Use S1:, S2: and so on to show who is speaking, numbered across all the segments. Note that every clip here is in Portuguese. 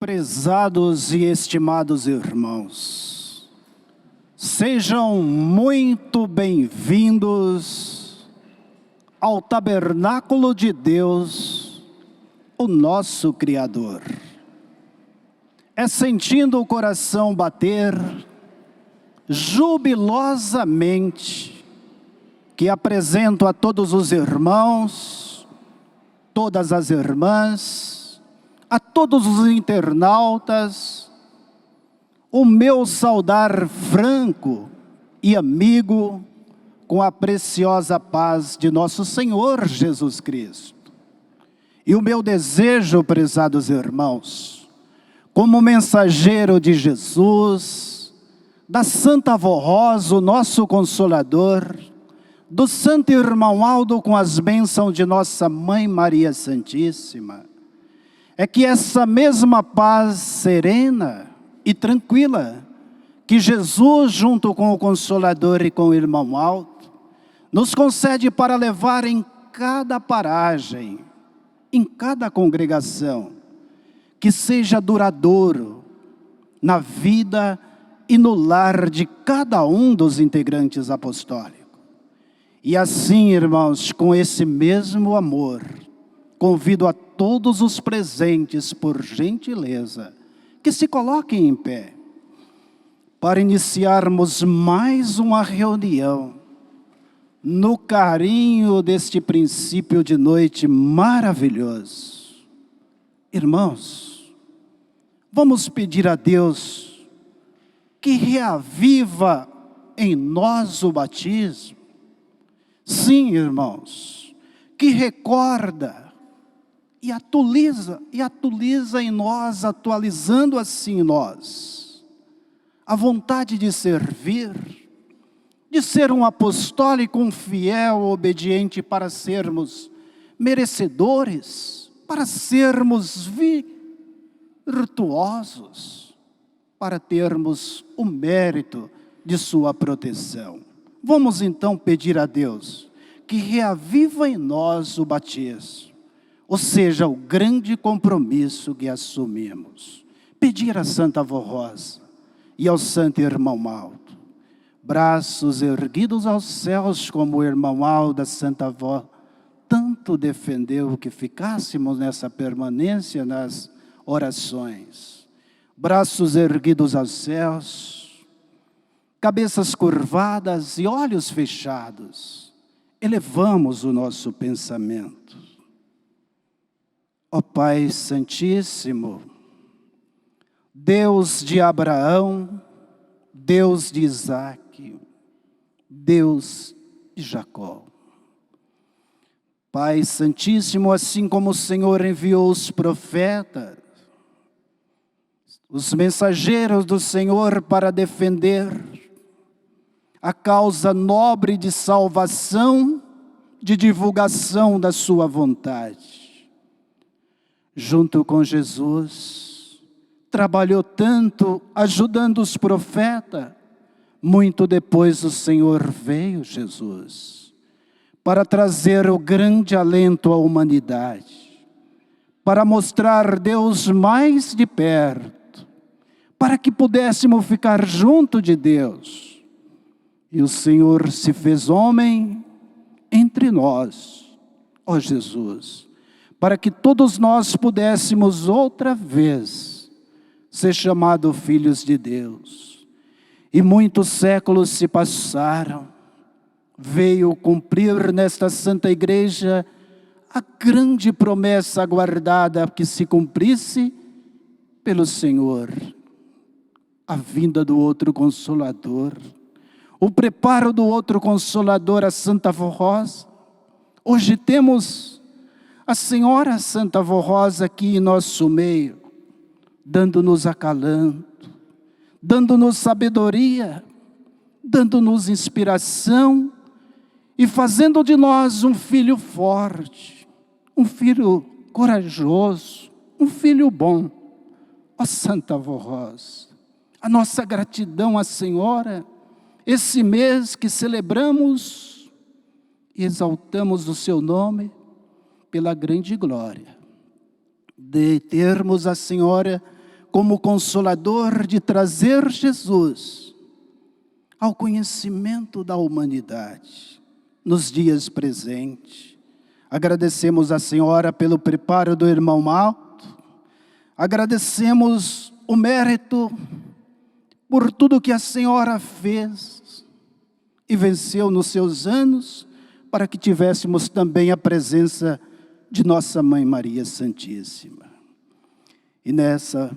S1: Prezados e estimados irmãos, sejam muito bem-vindos ao tabernáculo de Deus, o nosso Criador. É sentindo o coração bater jubilosamente que apresento a todos os irmãos, todas as irmãs, a todos os internautas, o meu saudar franco e amigo com a preciosa paz de nosso Senhor Jesus Cristo. E o meu desejo, prezados irmãos, como mensageiro de Jesus, da Santa Avó Rosa, o nosso Consolador, do Santo Irmão Aldo com as bênçãos de nossa Mãe Maria Santíssima, é que essa mesma paz serena e tranquila, que Jesus, junto com o Consolador e com o Irmão Aldo, nos concede para levar em cada paragem, em cada congregação, que seja duradouro na vida e no lar de cada um dos integrantes apostólicos. E assim, irmãos, com esse mesmo amor, convido a todos os presentes, por gentileza, que se coloquem em pé, para iniciarmos mais uma reunião, no carinho deste princípio de noite maravilhoso. Irmãos, vamos pedir a Deus que reaviva em nós o batismo. Sim, irmãos, que recorda e atualiza em nós, atualizando assim nós, a vontade de servir, de ser um apostólico, um fiel, obediente, para sermos merecedores, para sermos virtuosos, para termos o mérito de sua proteção. Vamos então pedir a Deus que reaviva em nós o batismo, ou seja, o grande compromisso que assumimos. Pedir a Santa Avó Rosa e ao Santo Irmão Aldo, braços erguidos aos céus, como o Irmão Aldo, a Santa Avó, tanto defendeu que ficássemos nessa permanência nas orações. Braços erguidos aos céus, cabeças curvadas e olhos fechados, elevamos o nosso pensamento. Ó Pai Santíssimo, Deus de Abraão, Deus de Isaque, Deus de Jacó. Pai Santíssimo, assim como o Senhor enviou os profetas, os mensageiros do Senhor para defender a causa nobre de salvação, de divulgação da sua vontade. Junto com Jesus, trabalhou tanto ajudando os profetas. Muito depois o Senhor veio, Jesus, para trazer o grande alento à humanidade, para mostrar Deus mais de perto, para que pudéssemos ficar junto de Deus. E o Senhor se fez homem entre nós, ó Jesus, para que todos nós pudéssemos outra vez ser chamados filhos de Deus. E muitos séculos se passaram, veio cumprir nesta Santa Igreja a grande promessa aguardada que se cumprisse pelo Senhor, a vinda do outro Consolador, o preparo do outro Consolador, a Santa Avó Rosa. Hoje temos a Senhora Santa Avó Rosa aqui em nosso meio, dando-nos acalanto, dando-nos sabedoria, dando-nos inspiração e fazendo de nós um filho forte, um filho corajoso, um filho bom. Ó Santa Avó Rosa, a nossa gratidão à Senhora, esse mês que celebramos e exaltamos o seu nome, pela grande glória de termos a Senhora como Consolador de trazer Jesus ao conhecimento da humanidade nos dias presentes. Agradecemos a Senhora pelo preparo do irmão Malto, agradecemos o mérito por tudo que a Senhora fez e venceu nos seus anos, para que tivéssemos também a presença de nossa Mãe Maria Santíssima. E nessa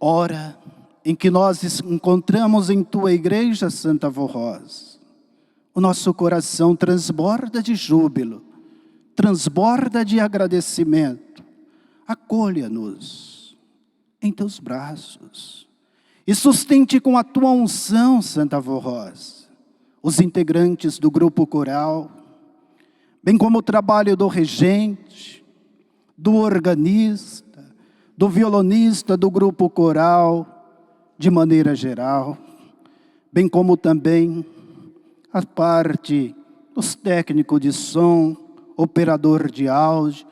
S1: hora em que nós encontramos em Tua Igreja, Santa Avó Rosa, o nosso coração transborda de júbilo, transborda de agradecimento. Acolha-nos em Teus braços e sustente com a Tua unção, Santa Avó Rosa, os integrantes do grupo coral, bem como o trabalho do regente, do organista, do violonista do grupo coral, de maneira geral, bem como também a parte dos técnicos de som, operador de áudio,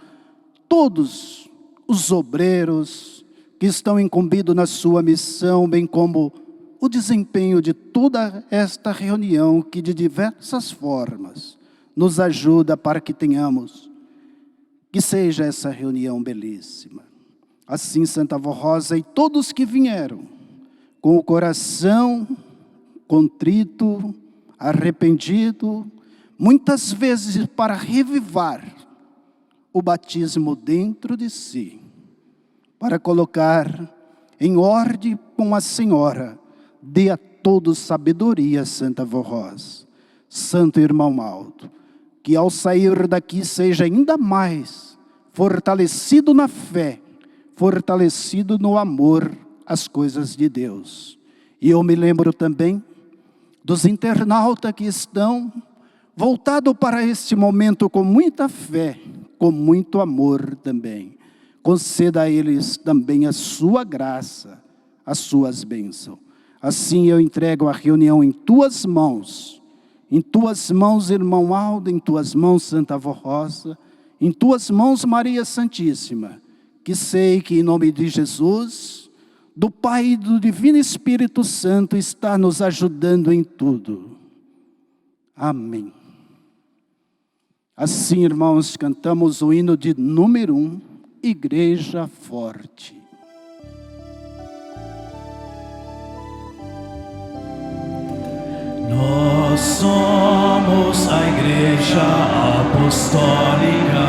S1: todos os obreiros que estão incumbidos na sua missão, bem como o desempenho de toda esta reunião que de diversas formas nos ajuda para que tenhamos, que seja essa reunião belíssima. Assim, Santa Avó Rosa e todos que vieram, com o coração contrito, arrependido, muitas vezes para revivar o batismo dentro de si, para colocar em ordem com a Senhora, dê a todos sabedoria, Santa Avó Rosa, Santo Irmão Malto, que ao sair daqui seja ainda mais fortalecido na fé, fortalecido no amor às coisas de Deus. E eu me lembro também dos internautas que estão voltados para este momento com muita fé, com muito amor também. Conceda a eles também a sua graça, as suas bênçãos. Assim eu entrego a reunião em Tuas mãos, irmão Aldo, em Tuas mãos, Santa Avó Rosa, em Tuas mãos, Maria Santíssima, que sei que em nome de Jesus, do Pai e do Divino Espírito Santo, está nos ajudando em tudo. Amém. Assim, irmãos, cantamos o hino de número 1, Igreja Forte.
S2: Nós somos a Igreja Apostólica,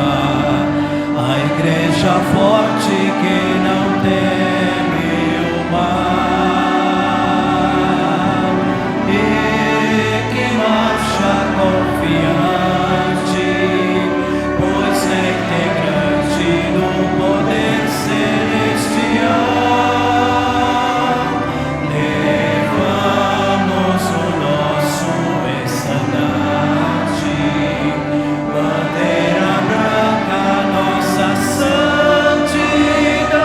S2: a Igreja forte que não teme o mal e que marcha confiante, pois é integrante do poder celestial. Levamos o nosso estandarte, bandeira branca, nossa santidade.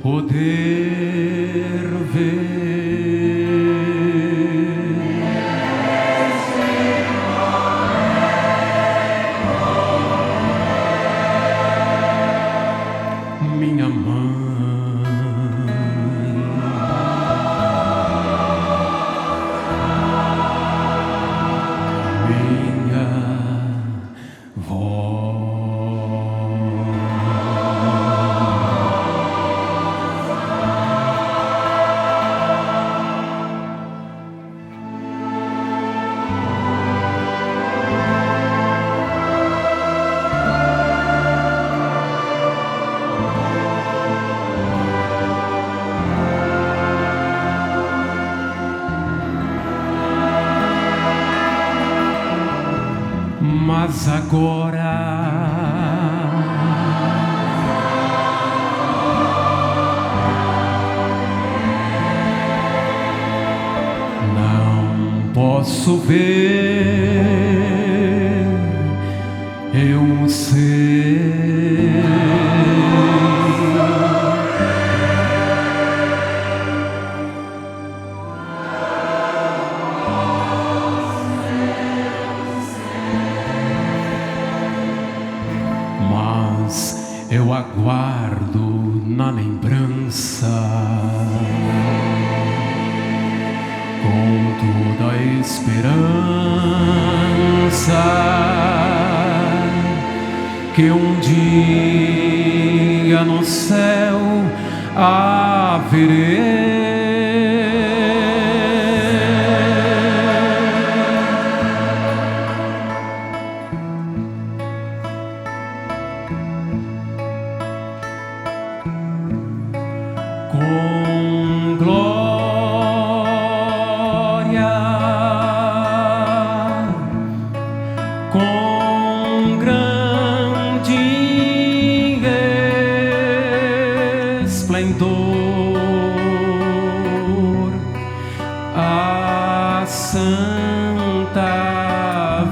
S2: poder ver. Minha mãe, minha vó. Mas agora não posso ver, eu sei. Mas eu aguardo na lembrança, com toda a esperança que um dia no céu haverei. Com glória, com grande esplendor, a Santa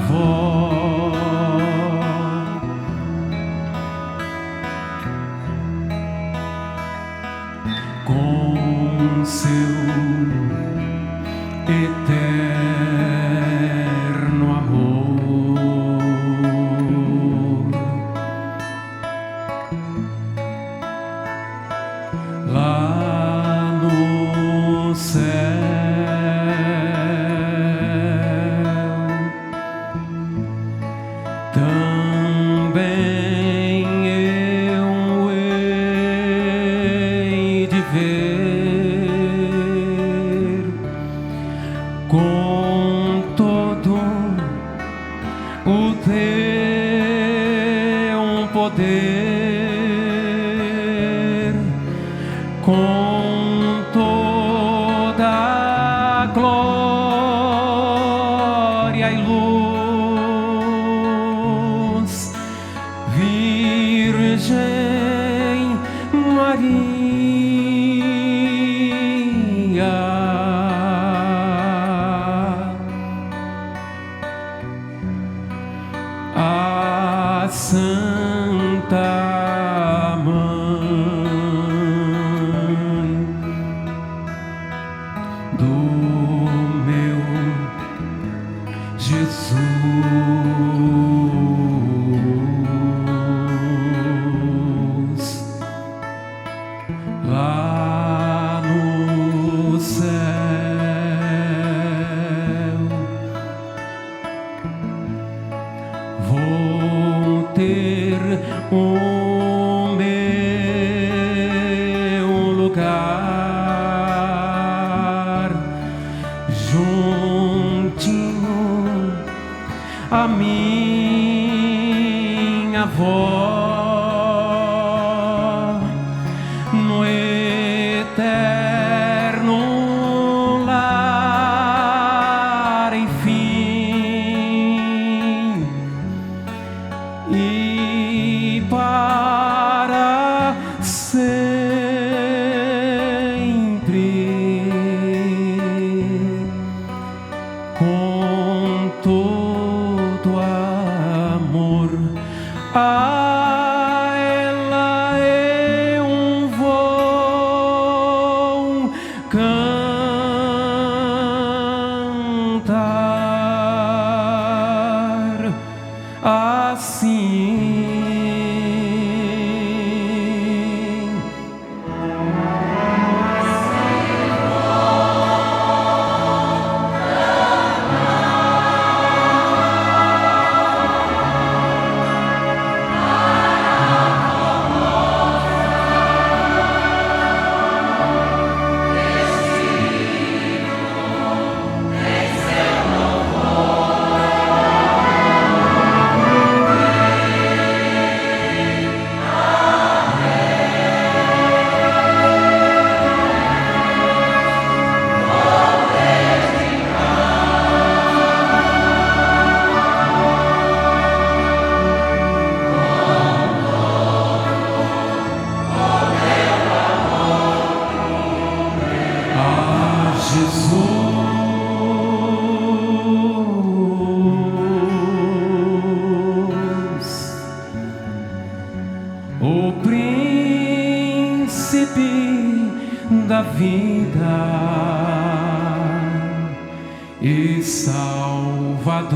S2: Voz com seu eterno amor, lá no céu também eu hei de ver com todo o teu poder, com toda a glória e luz, Virgem Maria, a Santa Mãe do meu Jesus, lá no céu vou ter o meu lugar juntinho a minha avó, no eterno lar, enfim, e para sempre, com todo amor. A ela eu vou príncipe da vida e Salvador,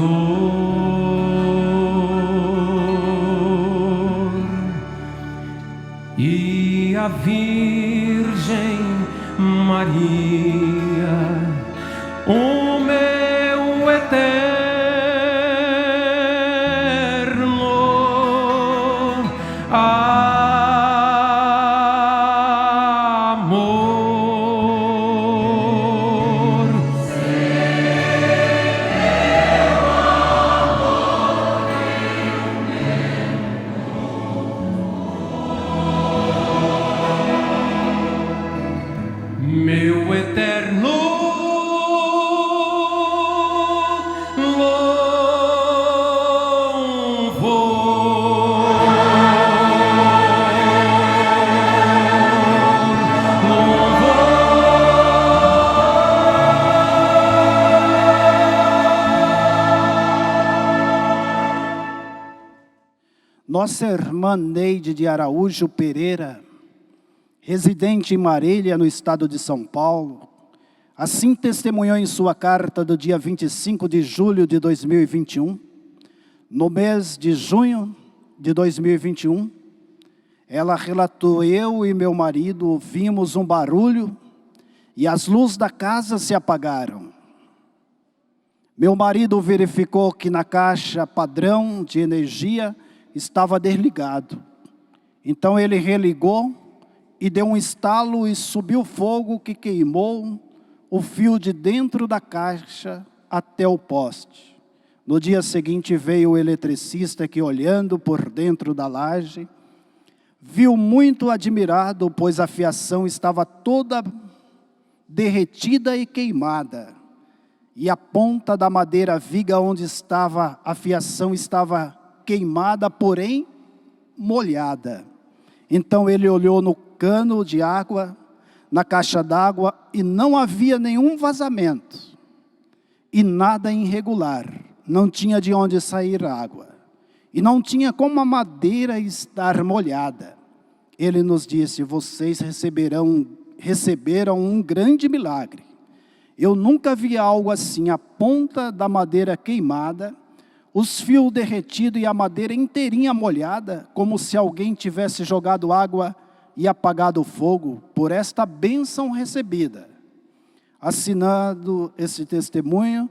S2: e a Virgem Maria, o meu eterno amor. Meu eterno
S1: Nossa irmã Neide de Araújo Pereira, residente em Marília, no estado de São Paulo, assim testemunhou em sua carta do dia 25 de julho de 2021, no mês de junho de 2021, ela relatou: eu e meu marido ouvimos um barulho e as luzes da casa se apagaram. Meu marido verificou que na caixa padrão de energia estava desligado. Então ele religou e deu um estalo e subiu fogo que queimou o fio de dentro da caixa até o poste. No dia seguinte veio o eletricista que, olhando por dentro da laje, viu muito admirado, pois a fiação estava toda derretida e queimada. E a ponta da madeira viga onde estava a fiação estava queimada, porém molhada. Então ele olhou no cano de água, na caixa d'água, e não havia nenhum vazamento e nada irregular. Não tinha de onde sair água e não tinha como a madeira estar molhada. Ele nos disse: vocês receberam um grande milagre. Eu nunca vi algo assim, a ponta da madeira queimada, os fios derretidos e a madeira inteirinha molhada, como se alguém tivesse jogado água e apagado o fogo, por esta bênção recebida. Assinando esse testemunho,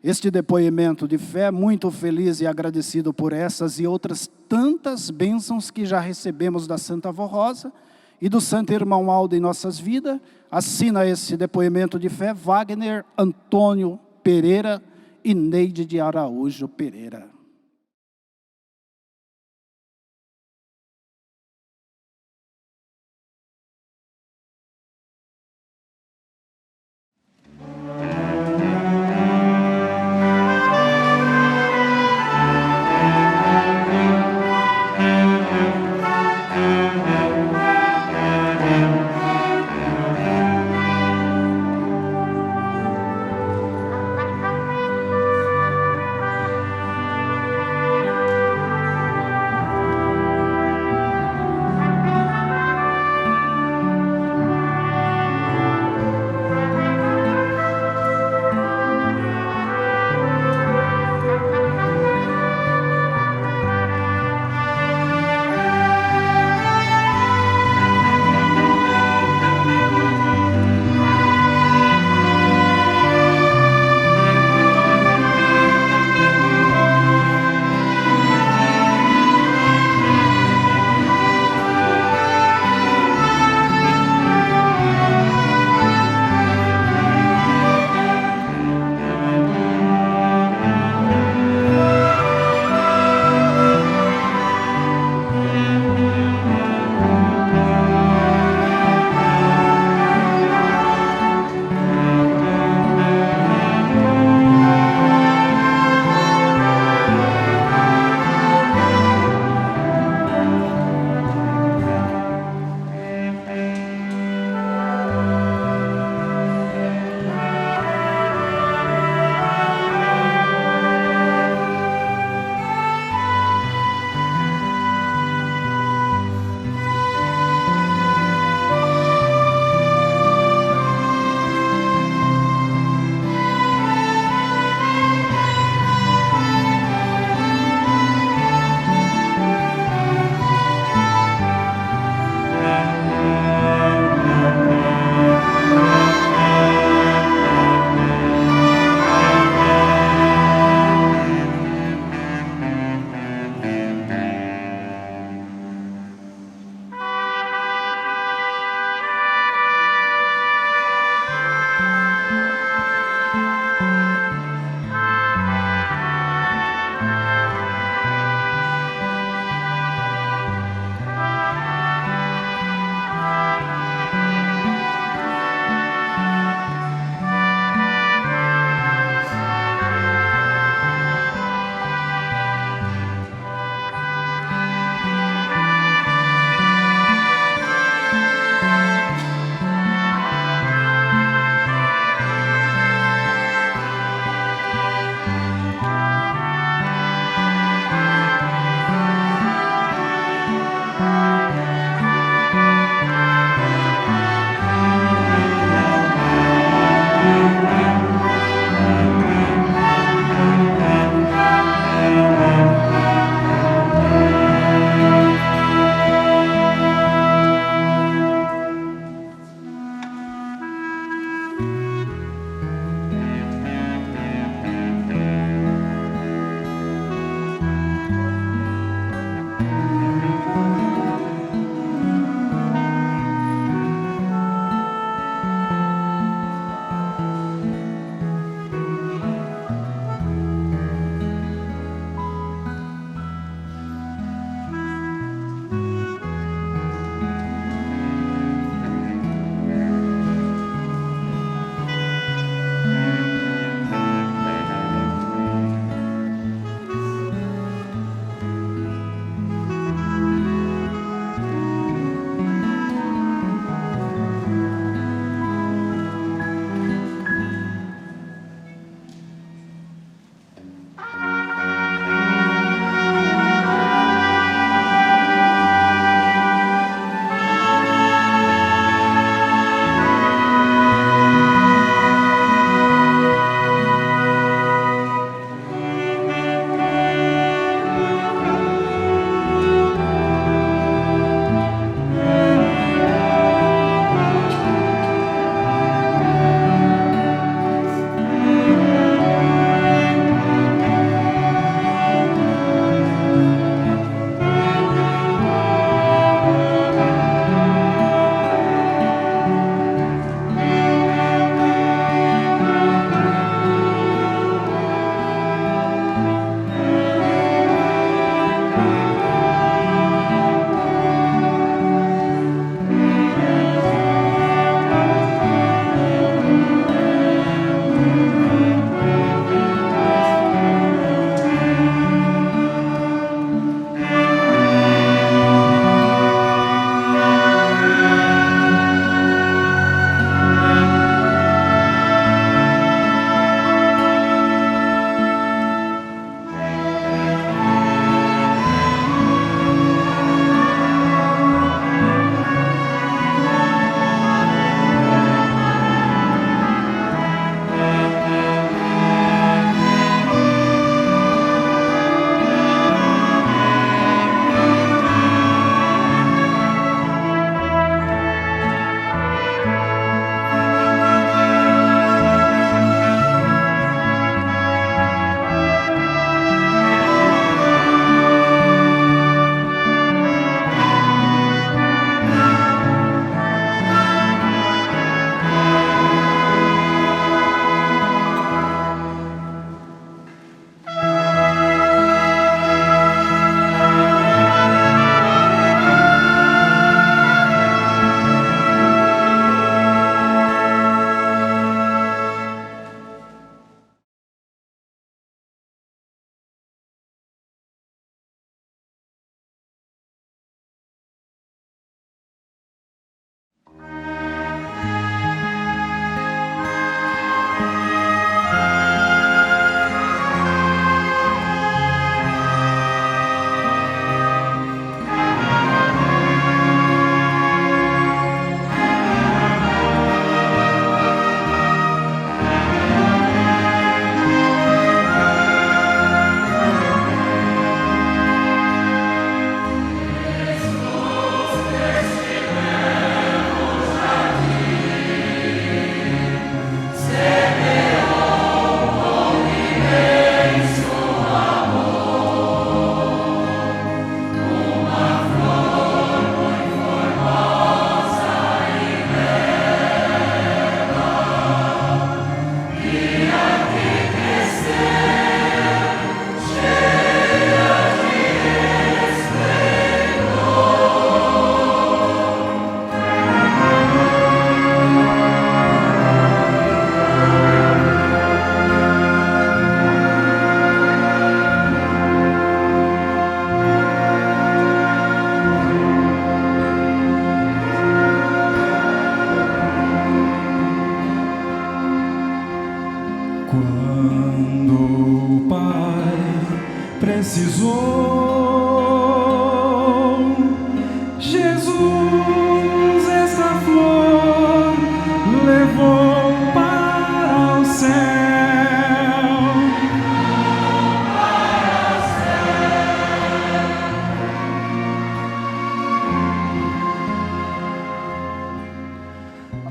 S1: este depoimento de fé, muito feliz e agradecido por essas e outras tantas bênçãos que já recebemos da Santa Avó Rosa e do Santo Irmão Aldo em nossas vidas, assina esse depoimento de fé Wagner Antônio Pereira e Neide de Araújo Pereira.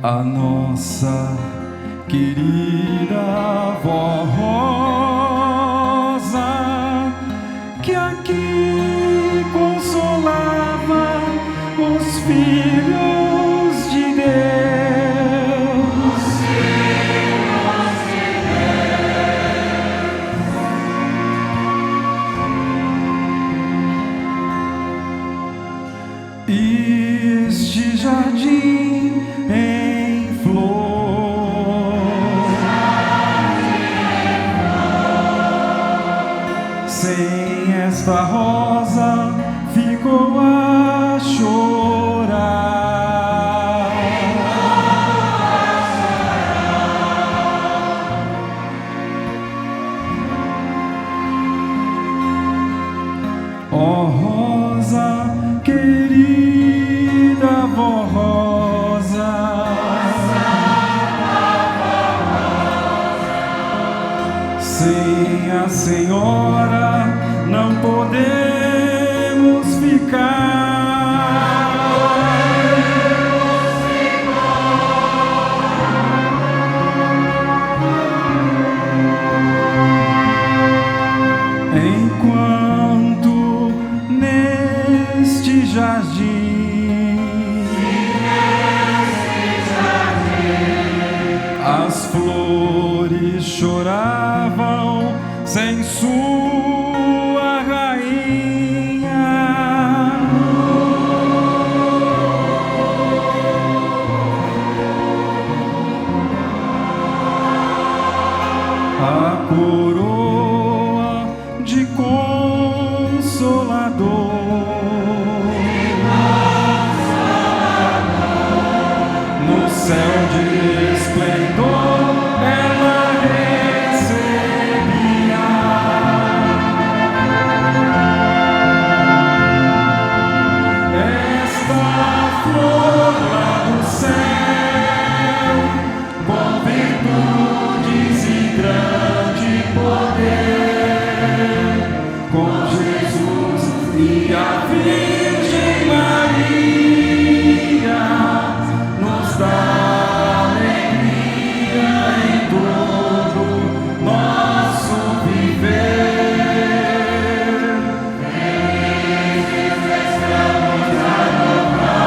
S2: a nossa querida vó Rosa, que aqui consolava os filhos de Deus. Este jardim em flor, sem esta rosa ficou a chorar. Ó rosa querida, vó Rosa, sem a senhora não podemos ficar. Enquanto neste jardim as flores choravam sem sua rainha. A coroa de Consolador no céu de esplendor ela recebia. Esta flor lá do céu, com virtudes e grande poder, com Jesus e a Virgem Maria, nos dá alegria em todo nosso viver. Felizes estamos a louvar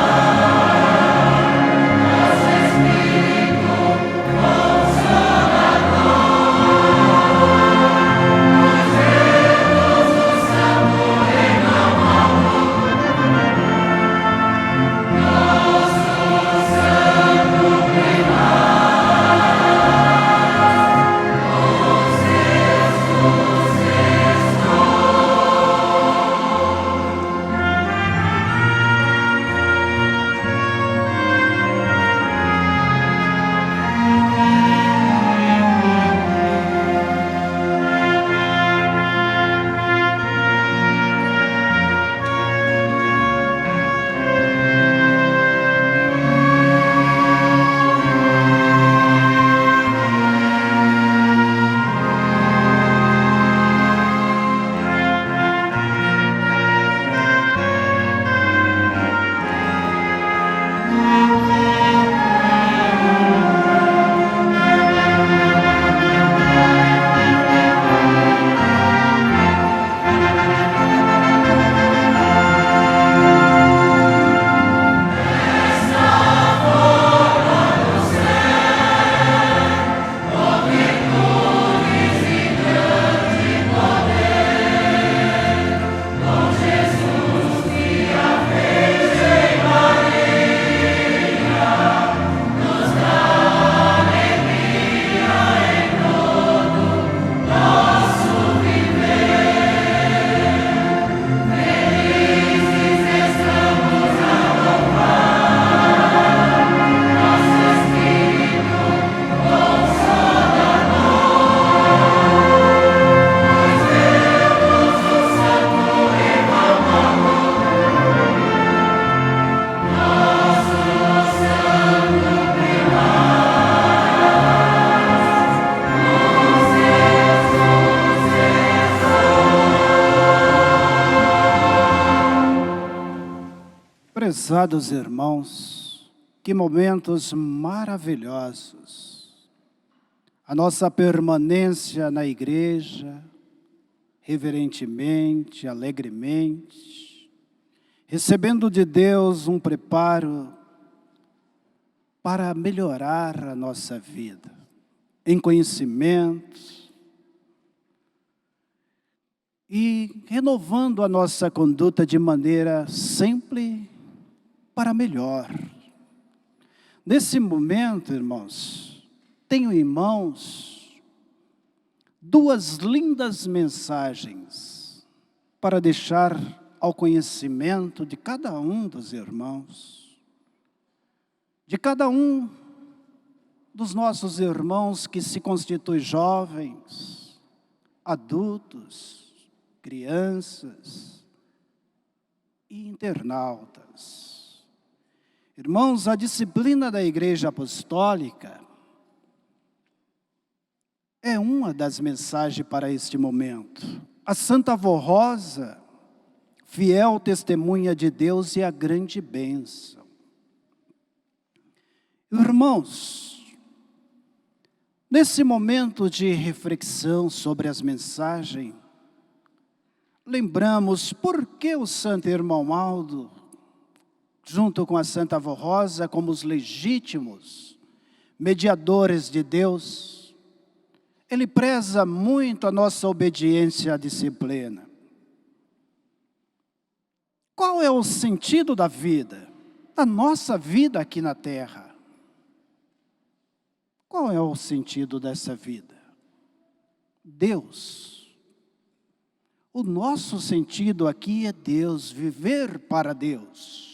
S2: nosso Espírito
S1: Prezados irmãos, Que momentos maravilhosos. A nossa permanência na igreja, reverentemente, alegremente, recebendo de Deus um preparo para melhorar a nossa vida, em conhecimento, e renovando a nossa conduta de maneira sempre para melhor. Nesse momento, irmãos, tenho em mãos duas lindas mensagens para deixar ao conhecimento de cada um dos irmãos, de cada um dos nossos irmãos que se constituem jovens, adultos, crianças e internautas. Irmãos, a disciplina da Igreja Apostólica é uma das mensagens para este momento. A Santa Avó Rosa, fiel testemunha de Deus e a grande bênção. Irmãos, nesse momento de reflexão sobre as mensagens, lembramos por que o Santo Irmão Aldo, junto com a Santa Avó Rosa, como os legítimos mediadores de Deus, ele preza muito a nossa obediência à disciplina. Qual é o sentido da vida, da nossa vida aqui na terra? Qual é o sentido dessa vida? Deus. O nosso sentido aqui é Deus, viver para Deus.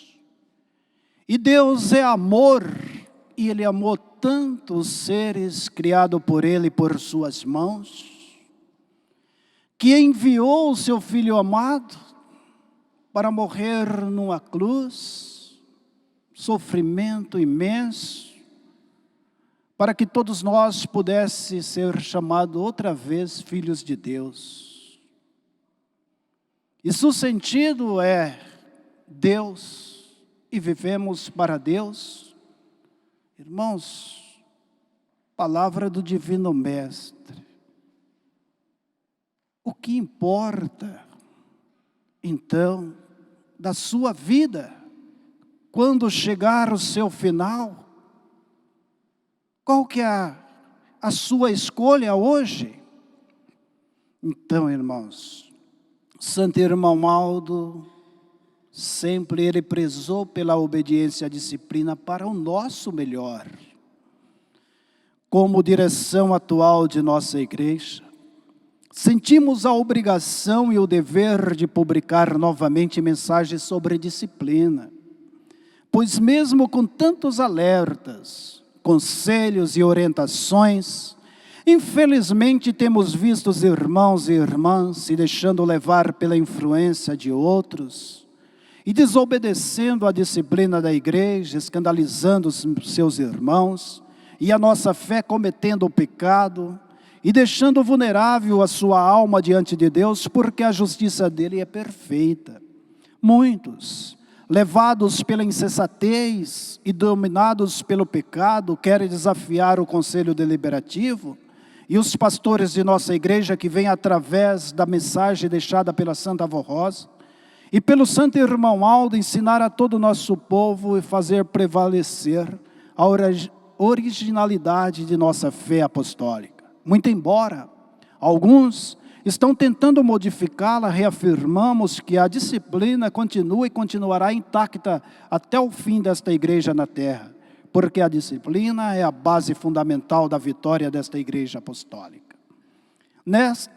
S1: E Deus é amor, e Ele amou tanto os seres criados por Ele, por suas mãos, que enviou o seu Filho amado para morrer numa cruz, sofrimento imenso, para que todos nós pudéssemos ser chamados outra vez filhos de Deus. Isso o sentido é Deus, e vivemos para Deus. Irmãos, palavra do Divino Mestre. O que importa, então, da sua vida, quando chegar o seu final? Qual que é a sua escolha hoje? Então, irmãos, Santo Irmão Aldo, sempre ele prezou pela obediência à disciplina para o nosso melhor. Como direção atual de nossa igreja, sentimos a obrigação e o dever de publicar novamente mensagens sobre disciplina, pois mesmo com tantos alertas, conselhos e orientações, infelizmente temos visto os irmãos e irmãs se deixando levar pela influência de outros, e desobedecendo a disciplina da igreja, escandalizando os seus irmãos, e a nossa fé cometendo o pecado, e deixando vulnerável a sua alma diante de Deus, porque a justiça dele é perfeita. Muitos, levados pela insensatez e dominados pelo pecado, querem desafiar o conselho deliberativo, e os pastores de nossa igreja que vêm através da mensagem deixada pela Santa Avó Rosa, e pelo Santo Irmão Aldo, ensinar a todo o nosso povo e fazer prevalecer a originalidade de nossa fé apostólica. Muito embora alguns estão tentando modificá-la, reafirmamos que a disciplina continua e continuará intacta até o fim desta igreja na terra, porque a disciplina é a base fundamental da vitória desta igreja apostólica.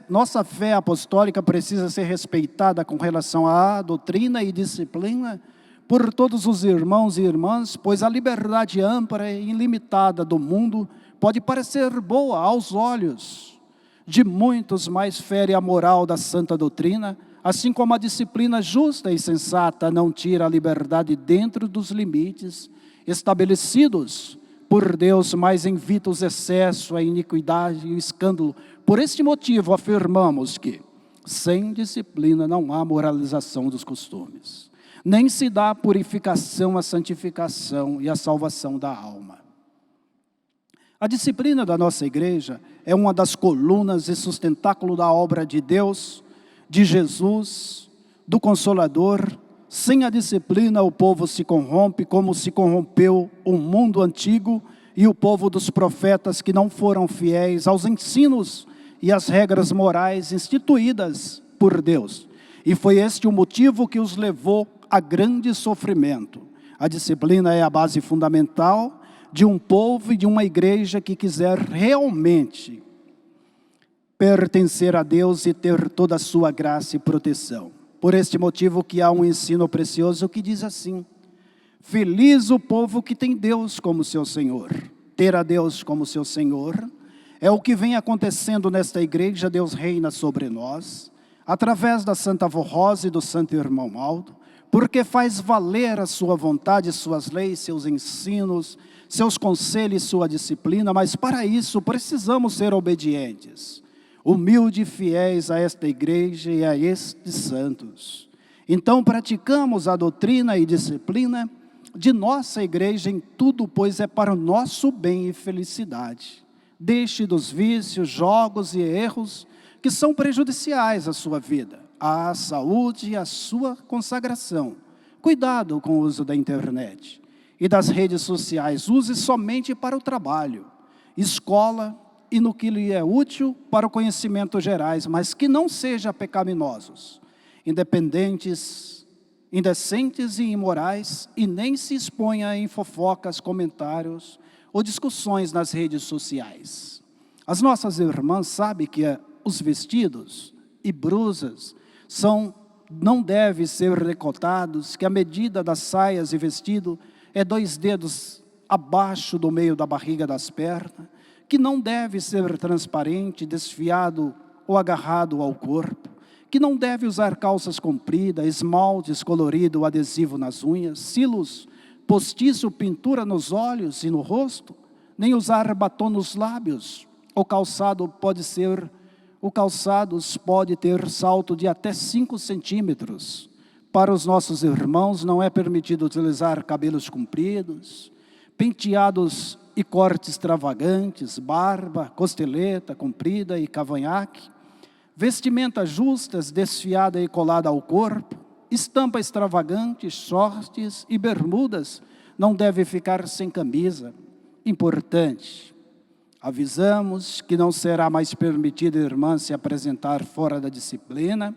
S1: Nossa fé apostólica precisa ser respeitada com relação à doutrina e disciplina por todos os irmãos e irmãs, pois a liberdade ampla e ilimitada do mundo pode parecer boa aos olhos de muitos, mas fere a moral da santa doutrina, assim como a disciplina justa e sensata não tira a liberdade dentro dos limites estabelecidos por Deus, mas evita os excessos, a iniquidade e o escândalo. Por este motivo, afirmamos que sem disciplina não há moralização dos costumes. nem se dá a purificação, a santificação e a salvação da alma. A disciplina da nossa igreja é uma das colunas e sustentáculo da obra de Deus, de Jesus, do Consolador. Sem a disciplina o povo se corrompe, como se corrompeu o mundo antigo e o povo dos profetas que não foram fiéis aos ensinos e às regras morais instituídas por Deus. E foi este o motivo que os levou a grande sofrimento. A disciplina é a base fundamental de um povo e de uma igreja que quiser realmente pertencer a Deus e ter toda a sua graça e proteção. Por este motivo que há um ensino precioso que diz assim: feliz o povo que tem Deus como seu Senhor. Ter a Deus como seu Senhor é o que vem acontecendo nesta igreja. Deus reina sobre nós, através da Santa Avó Rosa e do Santo Irmão Aldo, porque faz valer a sua vontade, suas leis, seus ensinos, seus conselhos e sua disciplina, mas para isso precisamos ser obedientes, humildes e fiéis a esta igreja e a estes santos. Então praticamos a doutrina e disciplina de nossa igreja em tudo, pois é para o nosso bem e felicidade. Deixe dos vícios, jogos e erros que são prejudiciais à sua vida, à saúde e à sua consagração. Cuidado com o uso da internet e das redes sociais. Use somente para o trabalho, escola e no que lhe é útil para o conhecimento gerais, mas que não seja pecaminosos, indecentes e imorais, e nem se exponha em fofocas, comentários ou discussões nas redes sociais. As nossas irmãs sabem que os vestidos e brusas não devem ser decotados, que a medida das saias e vestido é 2 dedos abaixo do meio da barriga das pernas, que não deve ser transparente, desfiado ou agarrado ao corpo, que não deve usar calças compridas, esmaltes colorido, adesivo nas unhas, cílios, postiço, pintura nos olhos e no rosto, nem usar batom nos lábios. O calçados pode ter salto de até 5 centímetros. Para os nossos irmãos não é permitido utilizar cabelos compridos, penteados e cortes extravagantes, barba, costeleta comprida e cavanhaque, vestimentas justas, desfiada e colada ao corpo, estampa extravagante, shorts e bermudas, não deve ficar sem camisa. Importante, avisamos que não será mais permitido a irmã se apresentar fora da disciplina,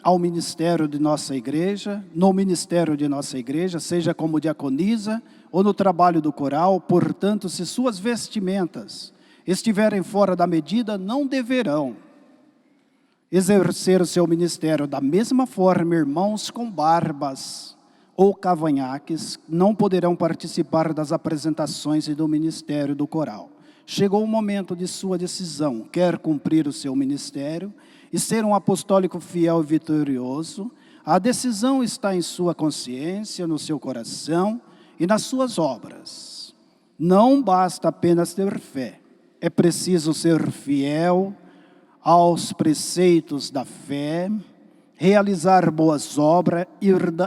S1: ao ministério de nossa igreja, no ministério de nossa igreja, seja como diaconisa ou no trabalho do coral. Portanto, se suas vestimentas estiverem fora da medida, não deverão exercer o seu ministério. Da mesma forma, irmãos com barbas ou cavanhaques não poderão participar das apresentações e do ministério do coral. Chegou o momento de sua decisão: quer cumprir o seu ministério e ser um apostólico fiel e vitorioso? A decisão está em sua consciência, no seu coração e nas suas obras. Não basta apenas ter fé, é preciso ser fiel aos preceitos da fé, realizar boas obras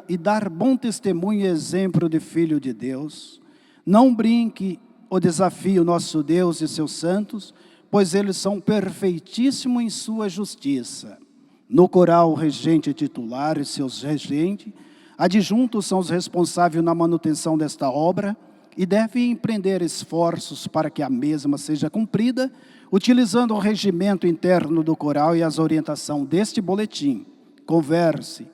S1: e dar bom testemunho e exemplo de filho de Deus. Não brinque ou desafie o nosso Deus e seus santos, pois eles são perfeitíssimos em sua justiça. No coral, o regente titular e seus regentes adjuntos são os responsáveis na manutenção desta obra e devem empreender esforços para que a mesma seja cumprida, utilizando o regimento interno do coral e as orientações deste boletim. Converse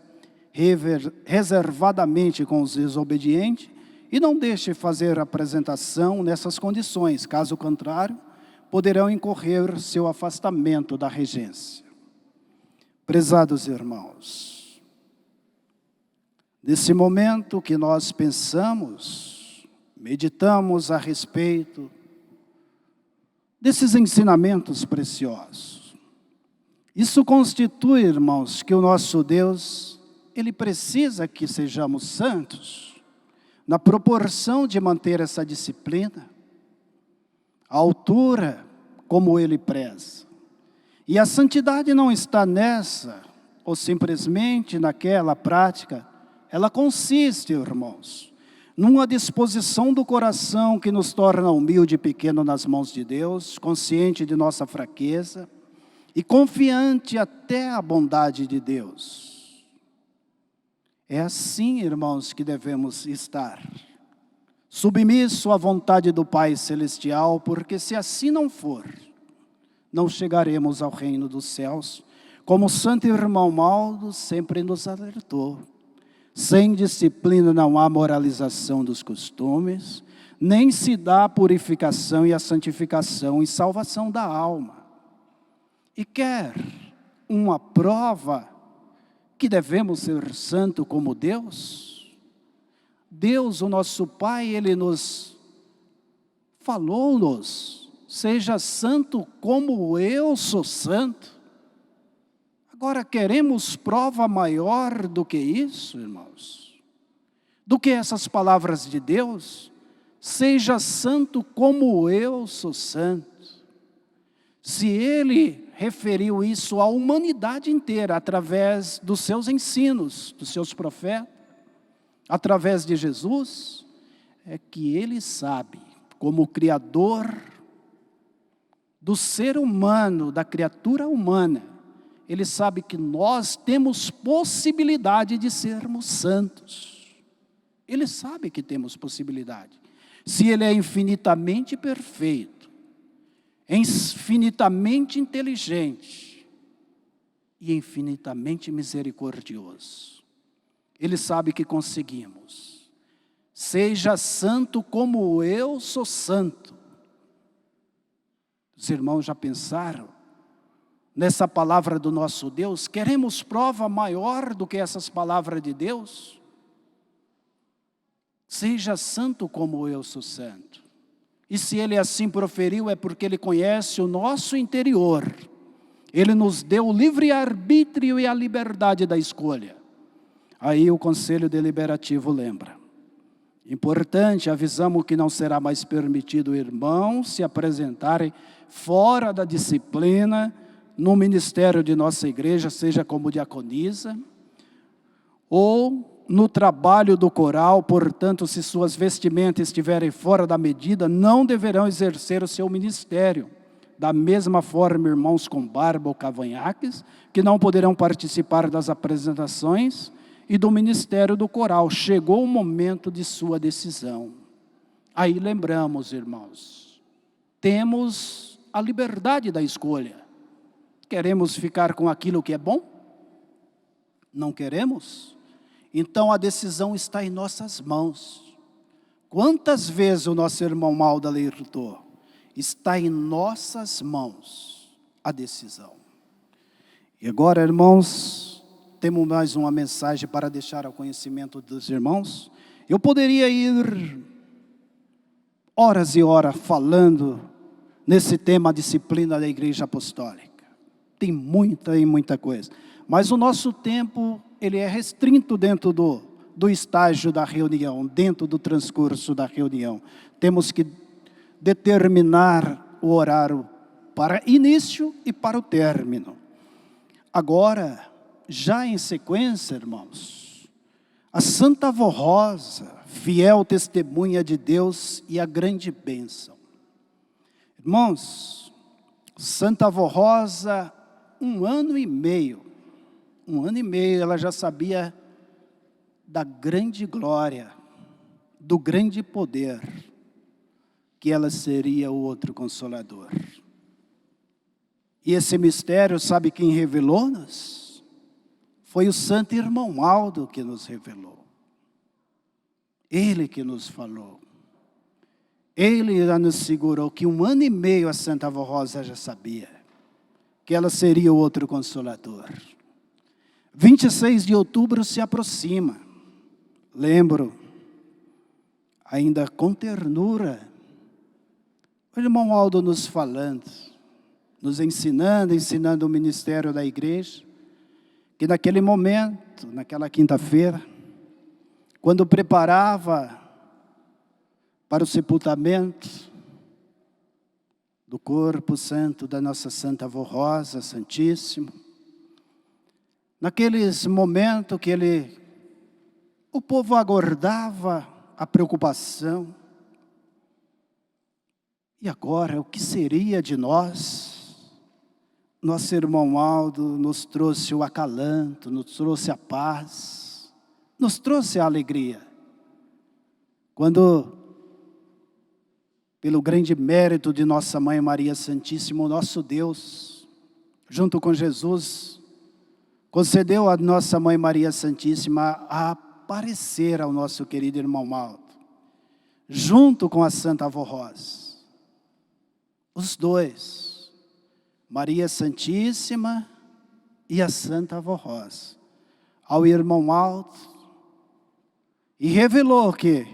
S1: reservadamente com os desobedientes e não deixe fazer apresentação nessas condições. Caso contrário, poderão incorrer seu afastamento da regência. Prezados irmãos, nesse momento que nós pensamos, meditamos a respeito desses ensinamentos preciosos. Isso constitui, irmãos, que o nosso Deus, Ele precisa que sejamos santos, na proporção de manter essa disciplina, a altura como Ele preza. E a santidade não está nessa, ou simplesmente naquela prática. Ela consiste, irmãos, numa disposição do coração que nos torna humilde e pequeno nas mãos de Deus, consciente de nossa fraqueza e confiante até a bondade de Deus. É assim, irmãos, que devemos estar, submisso à vontade do Pai Celestial, porque se assim não for, não chegaremos ao reino dos céus, como o santo irmão Maldo sempre nos alertou. Sem disciplina não há moralização dos costumes, nem se dá a purificação e a santificação e salvação da alma. E quer uma prova que devemos ser santo como Deus? Deus, o nosso Pai, Ele nos falou-nos, seja santo como eu sou santo. Agora, queremos prova maior do que isso, irmãos? Do que essas palavras de Deus? Seja santo como eu sou santo. Se Ele referiu isso à humanidade inteira, através dos seus ensinos, dos seus profetas, através de Jesus, é que Ele sabe, como Criador do ser humano, da criatura humana, Ele sabe que nós temos possibilidade de sermos santos. Ele sabe que temos possibilidade. Se Ele é infinitamente perfeito, infinitamente inteligente e infinitamente misericordioso, Ele sabe que conseguimos. Seja santo como eu sou santo. Os irmãos já pensaram nessa palavra do nosso Deus? Queremos prova maior do que essas palavras de Deus? Seja santo como eu sou santo. E se Ele assim proferiu, é porque Ele conhece o nosso interior. Ele nos deu o livre-arbítrio e a liberdade da escolha. Aí o Conselho Deliberativo lembra. Importante, avisamos que não será mais permitido irmãos se apresentarem fora da disciplina, no ministério de nossa igreja, seja como diaconisa, ou no trabalho do coral. Portanto, se suas vestimentas estiverem fora da medida, não deverão exercer o seu ministério. Da mesma forma, irmãos com barba ou cavanhaques, que não poderão participar das apresentações e do ministério do coral. Chegou o momento de sua decisão. Aí lembramos, irmãos, temos a liberdade da escolha. Queremos ficar com aquilo que é bom? Não queremos? Então a decisão está em nossas mãos. Quantas vezes o nosso irmão Maldo alertou? Está em nossas mãos a decisão. E agora, irmãos, temos mais uma mensagem para deixar ao conhecimento dos irmãos. Eu poderia ir horas e horas falando nesse tema, a disciplina da Igreja Apostólica. Tem muita coisa. Mas o nosso tempo, ele é restrito dentro do estágio da reunião, dentro do transcurso da reunião. Temos que determinar o horário para início e para o término. Agora, já em sequência, irmãos, a Santa Avó Rosa, fiel testemunha de Deus e a grande bênção. Irmãos, Santa Avó Rosa, 1 ano e meio, ela já sabia da grande glória, do grande poder, que ela seria o outro Consolador. E esse mistério, sabe quem revelou-nos? Foi o santo irmão Maldo que nos revelou. Ele que nos falou. Ele já nos segurou que 1 ano e meio a Santa Avó Rosa já sabia que ela seria o outro Consolador. 26 de outubro se aproxima. Lembro, ainda com ternura, o irmão Aldo nos falando, nos ensinando o ministério da igreja, que naquele momento, naquela quinta-feira, quando preparava para o sepultamento, do corpo santo da nossa Santa Avó Rosa, Santíssimo. Naqueles momentos que o povo aguardava a preocupação. E agora, o que seria de nós? Nosso irmão Aldo nos trouxe o acalanto, nos trouxe a paz, nos trouxe a alegria. Quando, pelo grande mérito de nossa Mãe Maria Santíssima, o nosso Deus, junto com Jesus, concedeu a nossa Mãe Maria Santíssima a aparecer ao nosso querido irmão Aldo, junto com a Santa Avó Rosa. Os dois, Maria Santíssima e a Santa Avó Rosa, ao irmão Aldo, e revelou que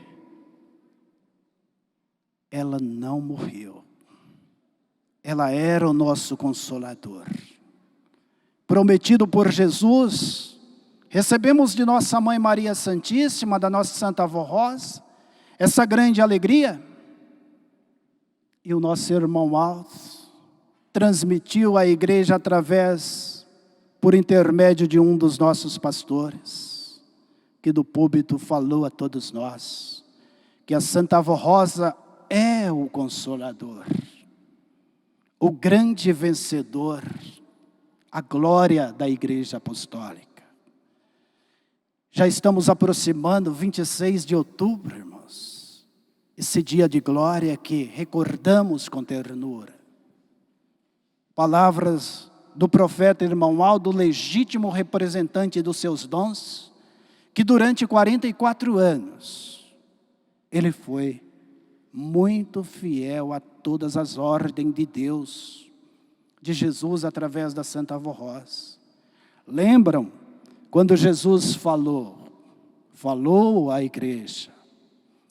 S1: ela não morreu. Ela era o nosso Consolador. Prometido por Jesus, recebemos de nossa Mãe Maria Santíssima, da nossa Santa Avó Rosa, essa grande alegria. E o nosso irmão Aldo transmitiu à igreja por intermédio de um dos nossos pastores, que do púlpito falou a todos nós, que a Santa Avó Rosa é o Consolador, o grande vencedor, a glória da Igreja Apostólica. Já estamos aproximando 26 de outubro, irmãos. Esse dia de glória que recordamos com ternura. Palavras do profeta irmão Aldo, legítimo representante dos seus dons, que durante 44 anos, ele foi muito fiel a todas as ordens de Deus, de Jesus através da Santa Avó Rosa. Lembram quando Jesus falou à igreja,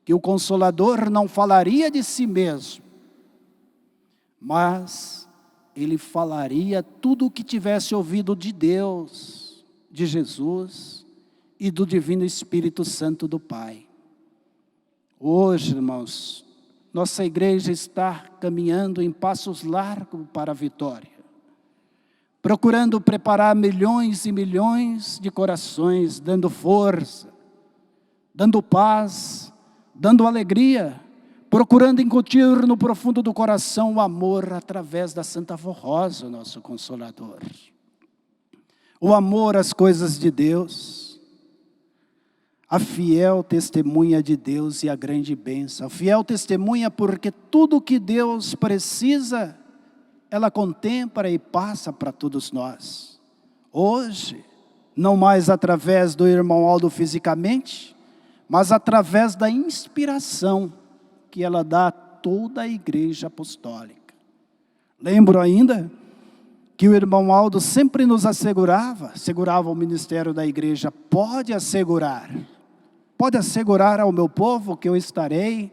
S1: que o Consolador não falaria de si mesmo, mas ele falaria tudo o que tivesse ouvido de Deus, de Jesus e do Divino Espírito Santo do Pai. Hoje, irmãos, nossa igreja está caminhando em passos largos para a vitória, procurando preparar milhões e milhões de corações, dando força, dando paz, dando alegria, procurando incutir no profundo do coração o amor através da Santa Avó Rosa, nosso Consolador. O amor às coisas de Deus, a fiel testemunha de Deus e a grande bênção. A fiel testemunha porque tudo que Deus precisa, ela contempla e passa para todos nós. Hoje, não mais através do irmão Aldo fisicamente, mas através da inspiração que ela dá a toda a igreja apostólica. Lembro ainda que o irmão Aldo sempre nos assegurava o ministério da igreja, pode assegurar ao meu povo que eu estarei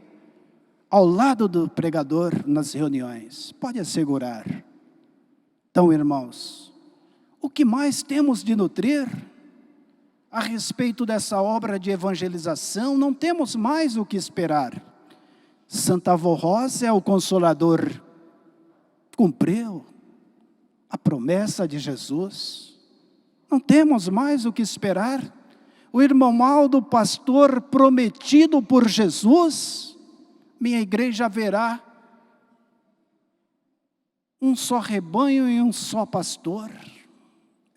S1: ao lado do pregador nas reuniões. Pode assegurar. Então, irmãos, o que mais temos de nutrir a respeito dessa obra de evangelização? Não temos mais o que esperar. Santa Avó Rosa é o Consolador. Cumpriu a promessa de Jesus. Não temos mais o que esperar. O irmão Aldo, pastor prometido por Jesus, minha igreja haverá um só rebanho e um só pastor.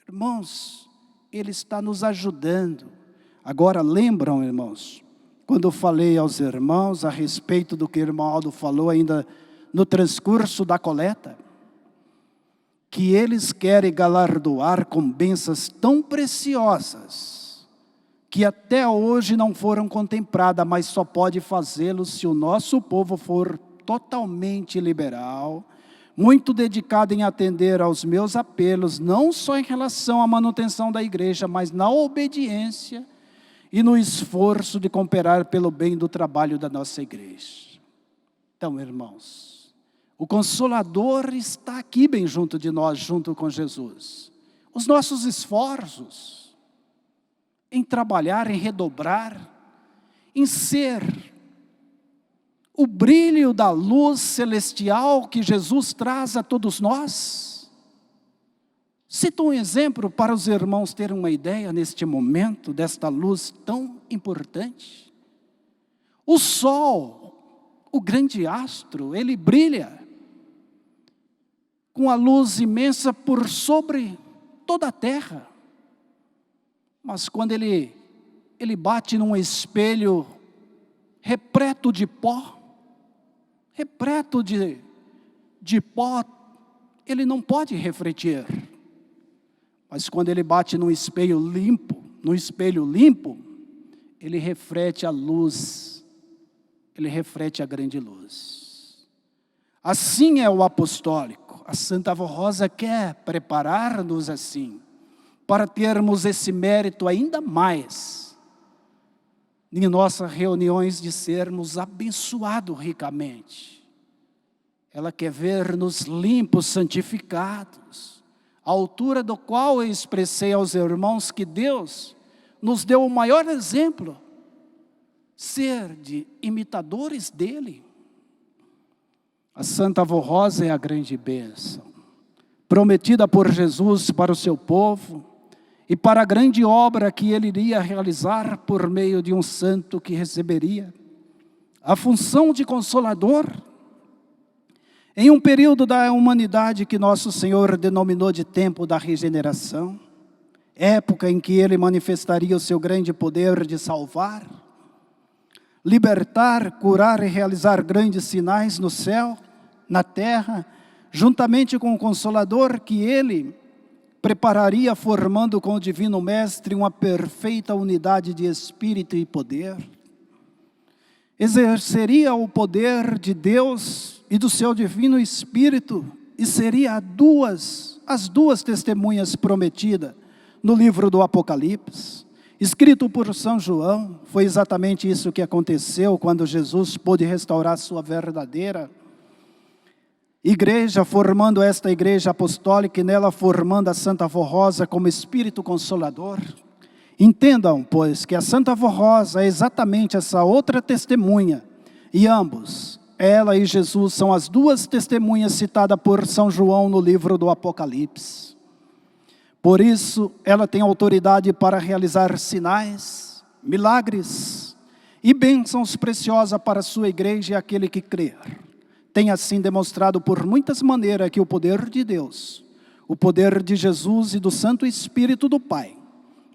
S1: Irmãos, ele está nos ajudando. Agora lembram, irmãos, quando eu falei aos irmãos a respeito do que o irmão Aldo falou ainda no transcurso da coleta, que eles querem galardoar com bênçãos tão preciosas, que até hoje não foram contempladas, mas só pode fazê-lo se o nosso povo for totalmente liberal, muito dedicado em atender aos meus apelos, não só em relação à manutenção da igreja, mas na obediência e no esforço de cooperar pelo bem do trabalho da nossa igreja. Então, irmãos, o Consolador está aqui bem junto de nós, junto com Jesus. Os nossos esforços em trabalhar, em redobrar, em ser o brilho da luz celestial que Jesus traz a todos nós. Cito um exemplo para os irmãos terem uma ideia neste momento desta luz tão importante. O sol, o grande astro, ele brilha com a luz imensa por sobre toda a terra. Mas quando ele bate num espelho repleto de pó, ele não pode refletir. Mas quando ele bate num espelho limpo, ele reflete a luz, ele reflete a grande luz. Assim é o apostólico. A Santa Avó Rosa quer preparar-nos assim, para termos esse mérito ainda mais, em nossas reuniões de sermos abençoados ricamente. Ela quer ver-nos limpos, santificados, à altura do qual eu expressei aos irmãos que Deus nos deu o maior exemplo, ser de imitadores dele. A Santa Avó Rosa é a grande bênção, prometida por Jesus para o seu povo, e para a grande obra que ele iria realizar por meio de um santo que receberia a função de consolador, em um período da humanidade que nosso Senhor denominou de tempo da regeneração, época em que ele manifestaria o seu grande poder de salvar, libertar, curar e realizar grandes sinais no céu, na terra, juntamente com o Consolador que ele prepararia, formando com o Divino Mestre uma perfeita unidade de espírito e poder. Exerceria o poder de Deus e do seu Divino Espírito e seria as duas testemunhas prometidas no livro do Apocalipse, escrito por São João. Foi exatamente isso que aconteceu quando Jesus pôde restaurar sua verdadeira igreja, formando esta igreja apostólica e nela formando a Santa Avó Rosa como Espírito Consolador. Entendam, pois, que a Santa Avó Rosa é exatamente essa outra testemunha, e ambos, ela e Jesus, são as duas testemunhas citadas por São João no livro do Apocalipse. Por isso, ela tem autoridade para realizar sinais, milagres e bênçãos preciosas para a sua igreja e aquele que crer. Tem assim demonstrado por muitas maneiras que o poder de Deus, o poder de Jesus e do Santo Espírito do Pai,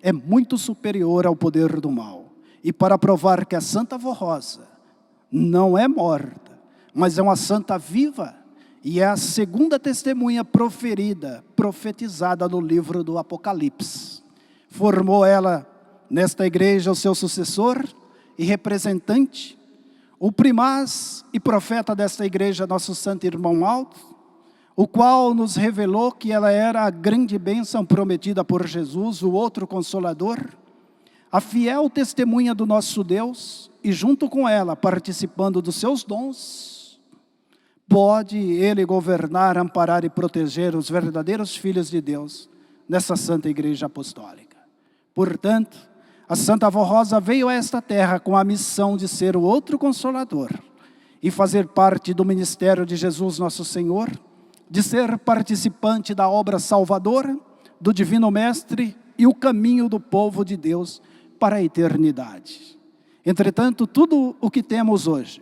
S1: é muito superior ao poder do mal. E para provar que a Santa Avó Rosa não é morta, mas é uma santa viva, e é a segunda testemunha profetizada no livro do Apocalipse. Formou ela nesta igreja o seu sucessor e representante, o primaz e profeta desta igreja, nosso santo irmão Aldo, o qual nos revelou que ela era a grande bênção prometida por Jesus, o outro Consolador, a fiel testemunha do nosso Deus, e junto com ela, participando dos seus dons, pode ele governar, amparar e proteger os verdadeiros filhos de Deus nessa santa igreja apostólica. Portanto, a Santa Avó Rosa veio a esta terra com a missão de ser o outro Consolador e fazer parte do ministério de Jesus nosso Senhor, de ser participante da obra salvadora do Divino Mestre e o caminho do povo de Deus para a eternidade. Entretanto, tudo o que temos hoje,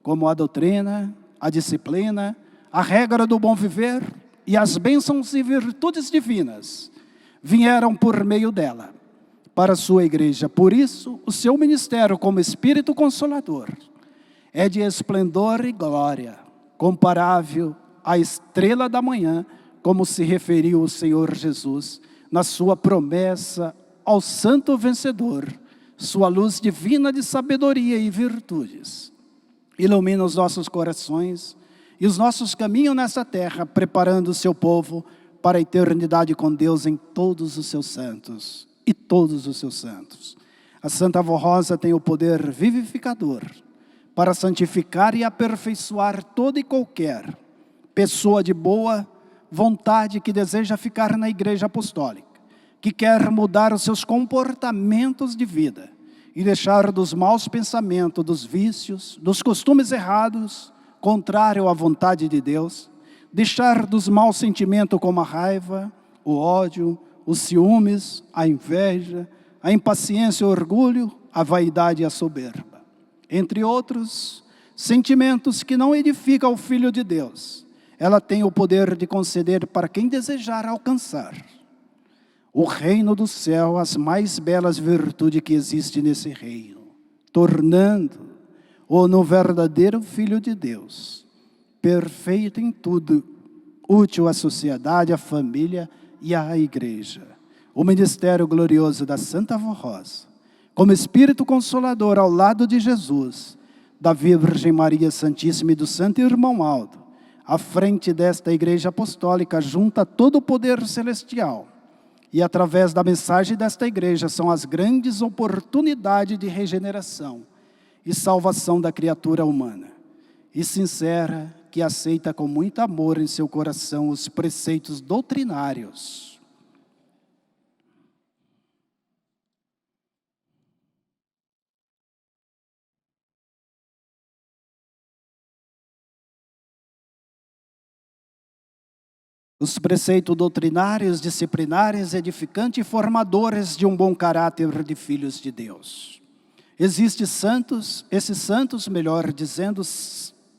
S1: como a doutrina, a disciplina, a regra do bom viver e as bênçãos e virtudes divinas, vieram por meio dela para a sua igreja. Por isso, o seu ministério como Espírito Consolador é de esplendor e glória, comparável à estrela da manhã, como se referiu o Senhor Jesus, na sua promessa ao santo vencedor. Sua luz divina de sabedoria e virtudes ilumina os nossos corações e os nossos caminhos nessa terra, preparando o seu povo para a eternidade com Deus em todos os seus santos. E todos os seus santos. A Santa Avó Rosa tem o poder vivificador para santificar e aperfeiçoar toda e qualquer pessoa de boa vontade que deseja ficar na igreja apostólica, que quer mudar os seus comportamentos de vida, e deixar dos maus pensamentos, dos vícios, dos costumes errados, contrário à vontade de Deus, deixar dos maus sentimentos como a raiva, o ódio, os ciúmes, a inveja, a impaciência, o orgulho, a vaidade e a soberba. Entre outros sentimentos que não edificam o Filho de Deus, ela tem o poder de conceder para quem desejar alcançar o reino do céu, as mais belas virtudes que existem nesse reino, tornando-o no verdadeiro Filho de Deus, perfeito em tudo, útil à sociedade, à família e à igreja. O ministério glorioso da Santa Avó Rosa, como Espírito Consolador ao lado de Jesus, da Virgem Maria Santíssima e do Santo Irmão Aldo, à frente desta Igreja Apostólica, junta todo o poder celestial, e através da mensagem desta igreja são as grandes oportunidades de regeneração e salvação da criatura humana. E sincera, que aceita com muito amor em seu coração os preceitos doutrinários. Os preceitos doutrinários, disciplinares, edificantes e formadores de um bom caráter de filhos de Deus. Existem santos, esses santos, melhor dizendo,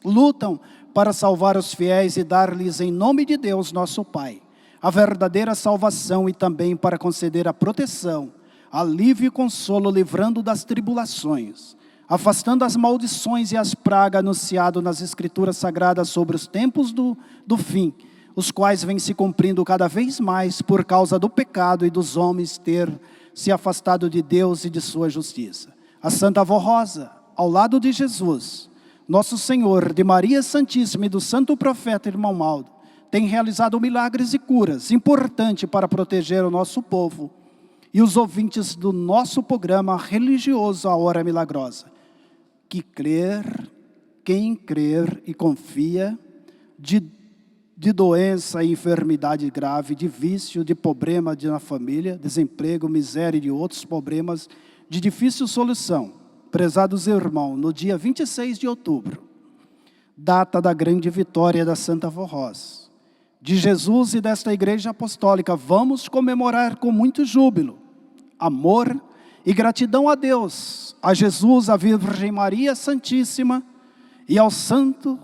S1: lutam para salvar os fiéis e dar-lhes em nome de Deus, nosso Pai, a verdadeira salvação e também para conceder a proteção, alívio e consolo, livrando das tribulações, afastando as maldições e as pragas anunciadas nas Escrituras Sagradas sobre os tempos do fim, os quais vêm se cumprindo cada vez mais por causa do pecado e dos homens ter se afastado de Deus e de sua justiça. A Santa Avó Rosa, ao lado de Jesus, Nosso Senhor, de Maria Santíssima e do Santo Profeta Irmão Aldo, tem realizado milagres e curas importantes para proteger o nosso povo e os ouvintes do nosso programa religioso A Hora Milagrosa. Quem crer e confia de doença e enfermidade grave, de vício, de problema na família, desemprego, miséria e de outros problemas de difícil solução. Prezados irmãos, no dia 26 de outubro, data da grande vitória da Santa Avó Rosa, de Jesus e desta Igreja Apostólica, vamos comemorar com muito júbilo, amor e gratidão a Deus, a Jesus, a Virgem Maria Santíssima e ao Santo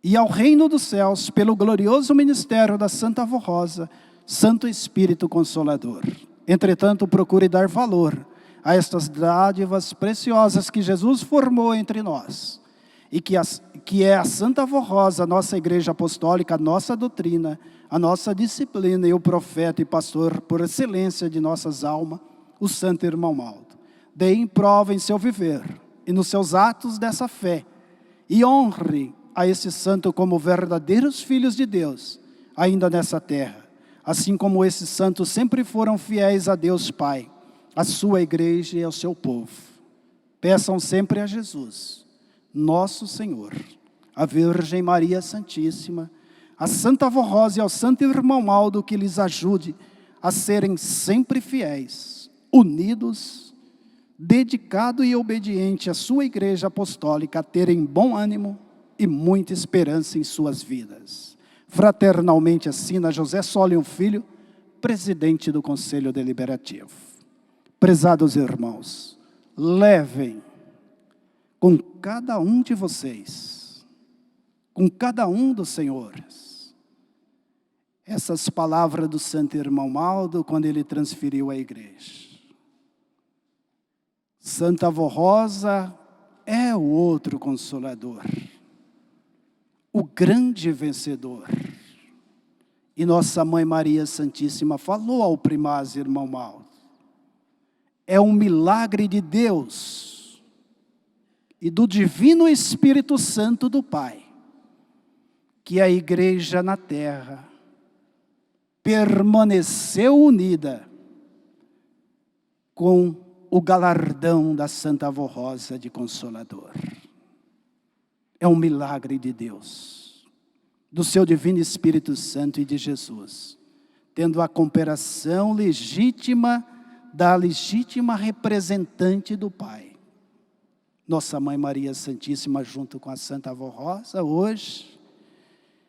S1: e ao reino dos céus, pelo glorioso ministério da Santa Avó Rosa, Santo Espírito Consolador. Entretanto, procure dar valor a estas dádivas preciosas que Jesus formou entre nós, e que é a Santa Avó Rosa, nossa Igreja Apostólica, a nossa doutrina, a nossa disciplina e o profeta e pastor por excelência de nossas almas, o Santo Irmão Aldo. Deem prova em seu viver e nos seus atos dessa fé, e honre a esse santo como verdadeiros filhos de Deus, ainda nessa terra, assim como esses santos sempre foram fiéis a Deus Pai, a sua igreja e ao seu povo. Peçam sempre a Jesus, nosso Senhor, a Virgem Maria Santíssima, a Santa Avó Rosa e ao Santo Irmão Aldo que lhes ajude a serem sempre fiéis, unidos, dedicados e obedientes à sua igreja apostólica, a terem bom ânimo e muita esperança em suas vidas. Fraternalmente assina José Solion Filho, presidente do Conselho Deliberativo. Prezados irmãos, levem com cada um de vocês, com cada um dos senhores, essas palavras do Santo Irmão Aldo quando ele transferiu a igreja. Santa Avó Rosa é o outro consolador, o grande vencedor. E nossa Mãe Maria Santíssima falou ao primaz Irmão Aldo, é um milagre de Deus e do Divino Espírito Santo do Pai, que a igreja na terra permaneceu unida com o galardão da Santa Avó Rosa de Consolador. É um milagre de Deus, do seu Divino Espírito Santo e de Jesus, tendo a cooperação legítima da legítima representante do Pai. Nossa Mãe Maria Santíssima, junto com a Santa Avó Rosa, hoje,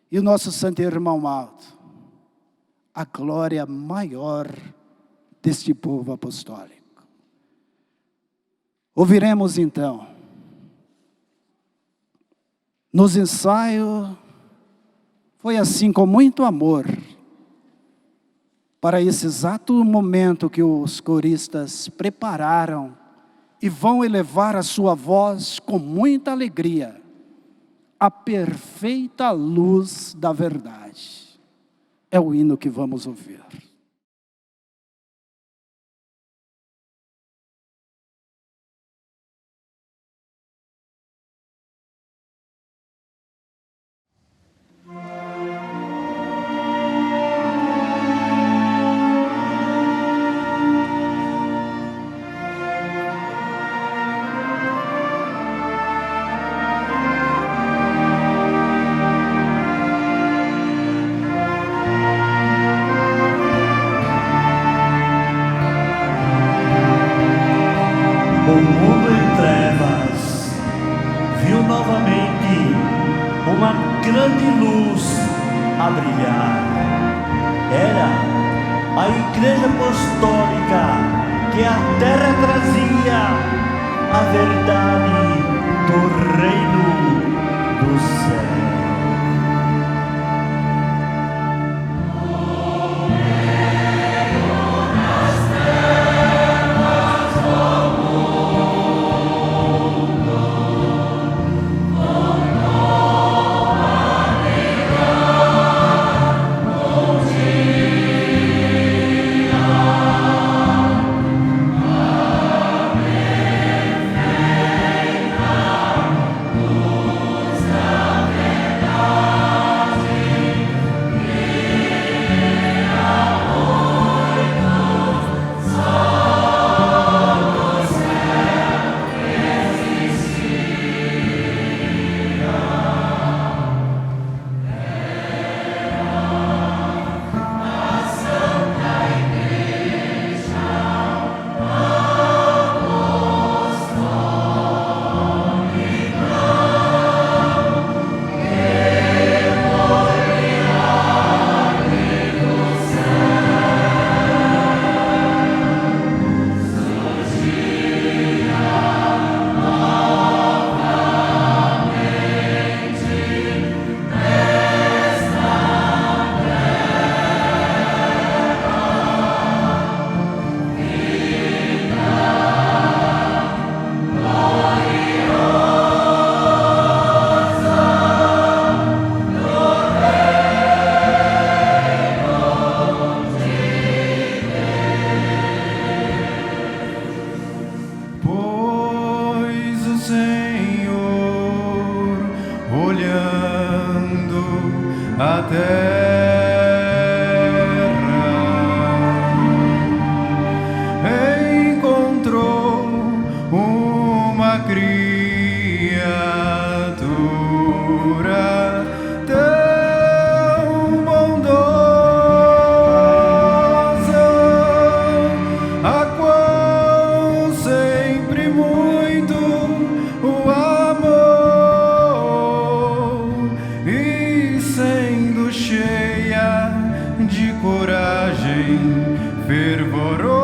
S1: e o nosso Santo Irmão Malto, a glória maior deste povo apostólico. Ouviremos então, nos ensaios, foi assim com muito amor, para esse exato momento que os coristas prepararam e vão elevar a sua voz com muita alegria, a perfeita luz da verdade. É o hino que vamos ouvir.
S3: O mundo em trevas viu novamente uma grande luz a brilhar. Era a Igreja Apostólica que à terra trazia a verdade do reino do céu.
S2: a terra encontrou uma criatura tão bondosa, a qual sempre muito o amou, e sendo cheia de coragem fervorosa,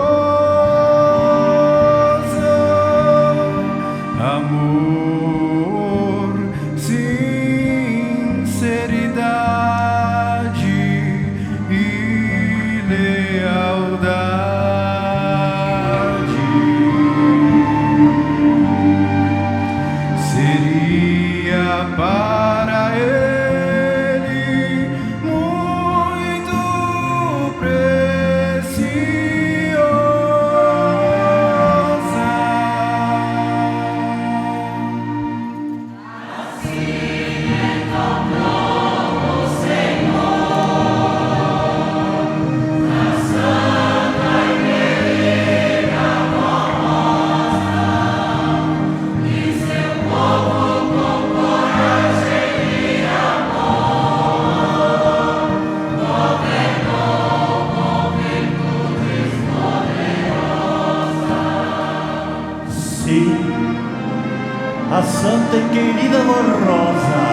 S3: a Santa e querida Vó Rosa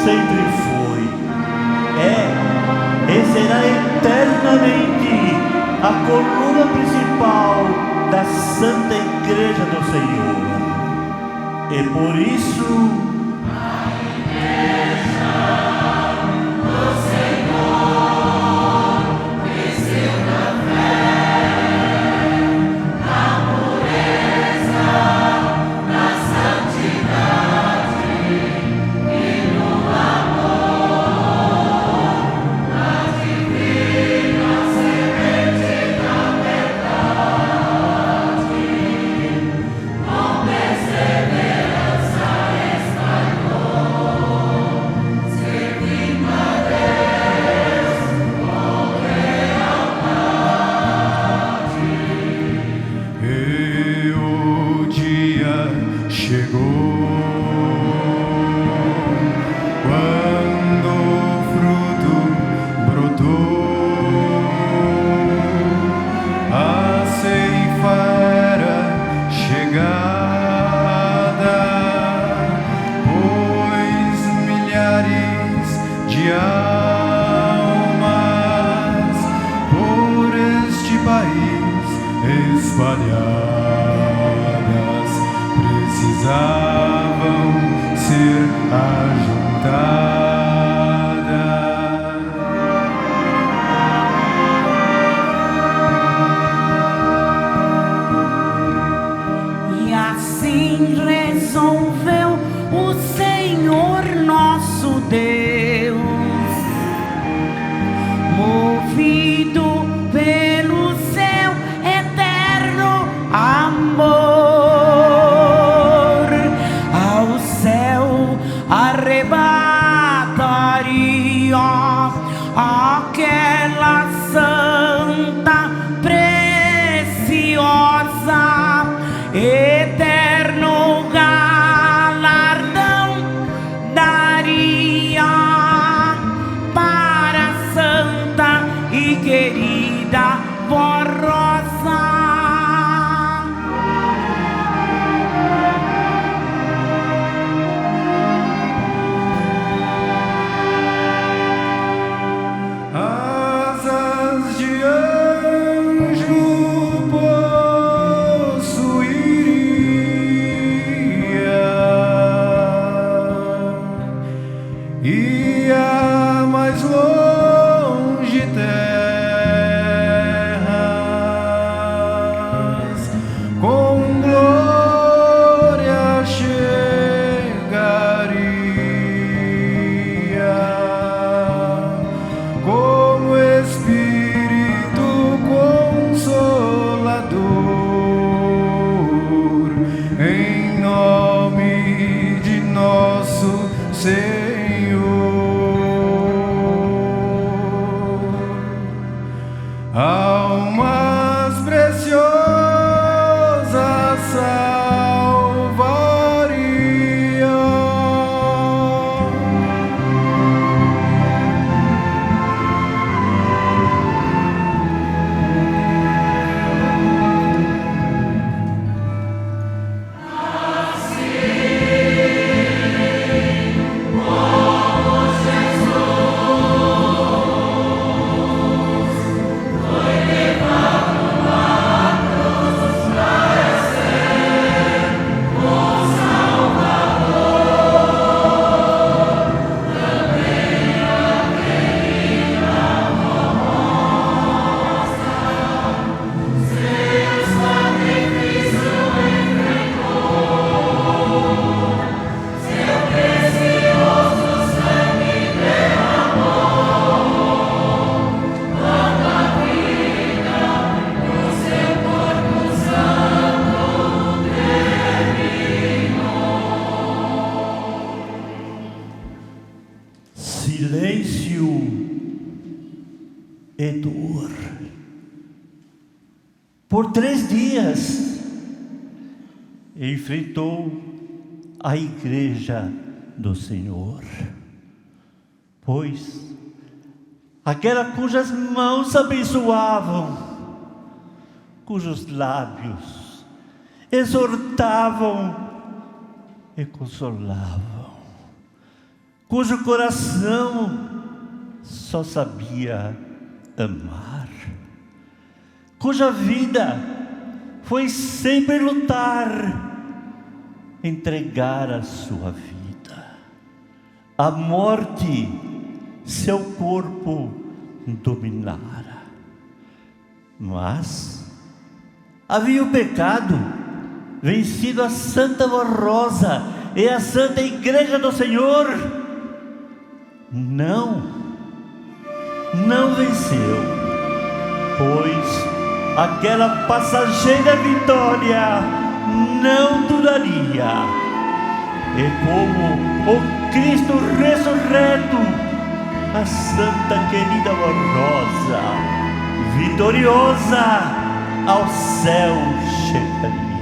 S3: sempre foi, é e será eternamente a coluna principal da Santa Igreja do Senhor. E por isso, por 3 dias, enfrentou a igreja do Senhor, pois aquela cujas mãos abençoavam, cujos lábios exortavam e consolavam, cujo coração só sabia amar, cuja vida foi sempre lutar, entregar a sua vida. A morte seu corpo dominara, mas havia o pecado vencido a Santa Rosa e a Santa Igreja do Senhor. Não venceu, pois aquela passageira vitória não duraria. E como o Cristo ressurreto, a Santa querida Rosa, vitoriosa, ao céu chegaria.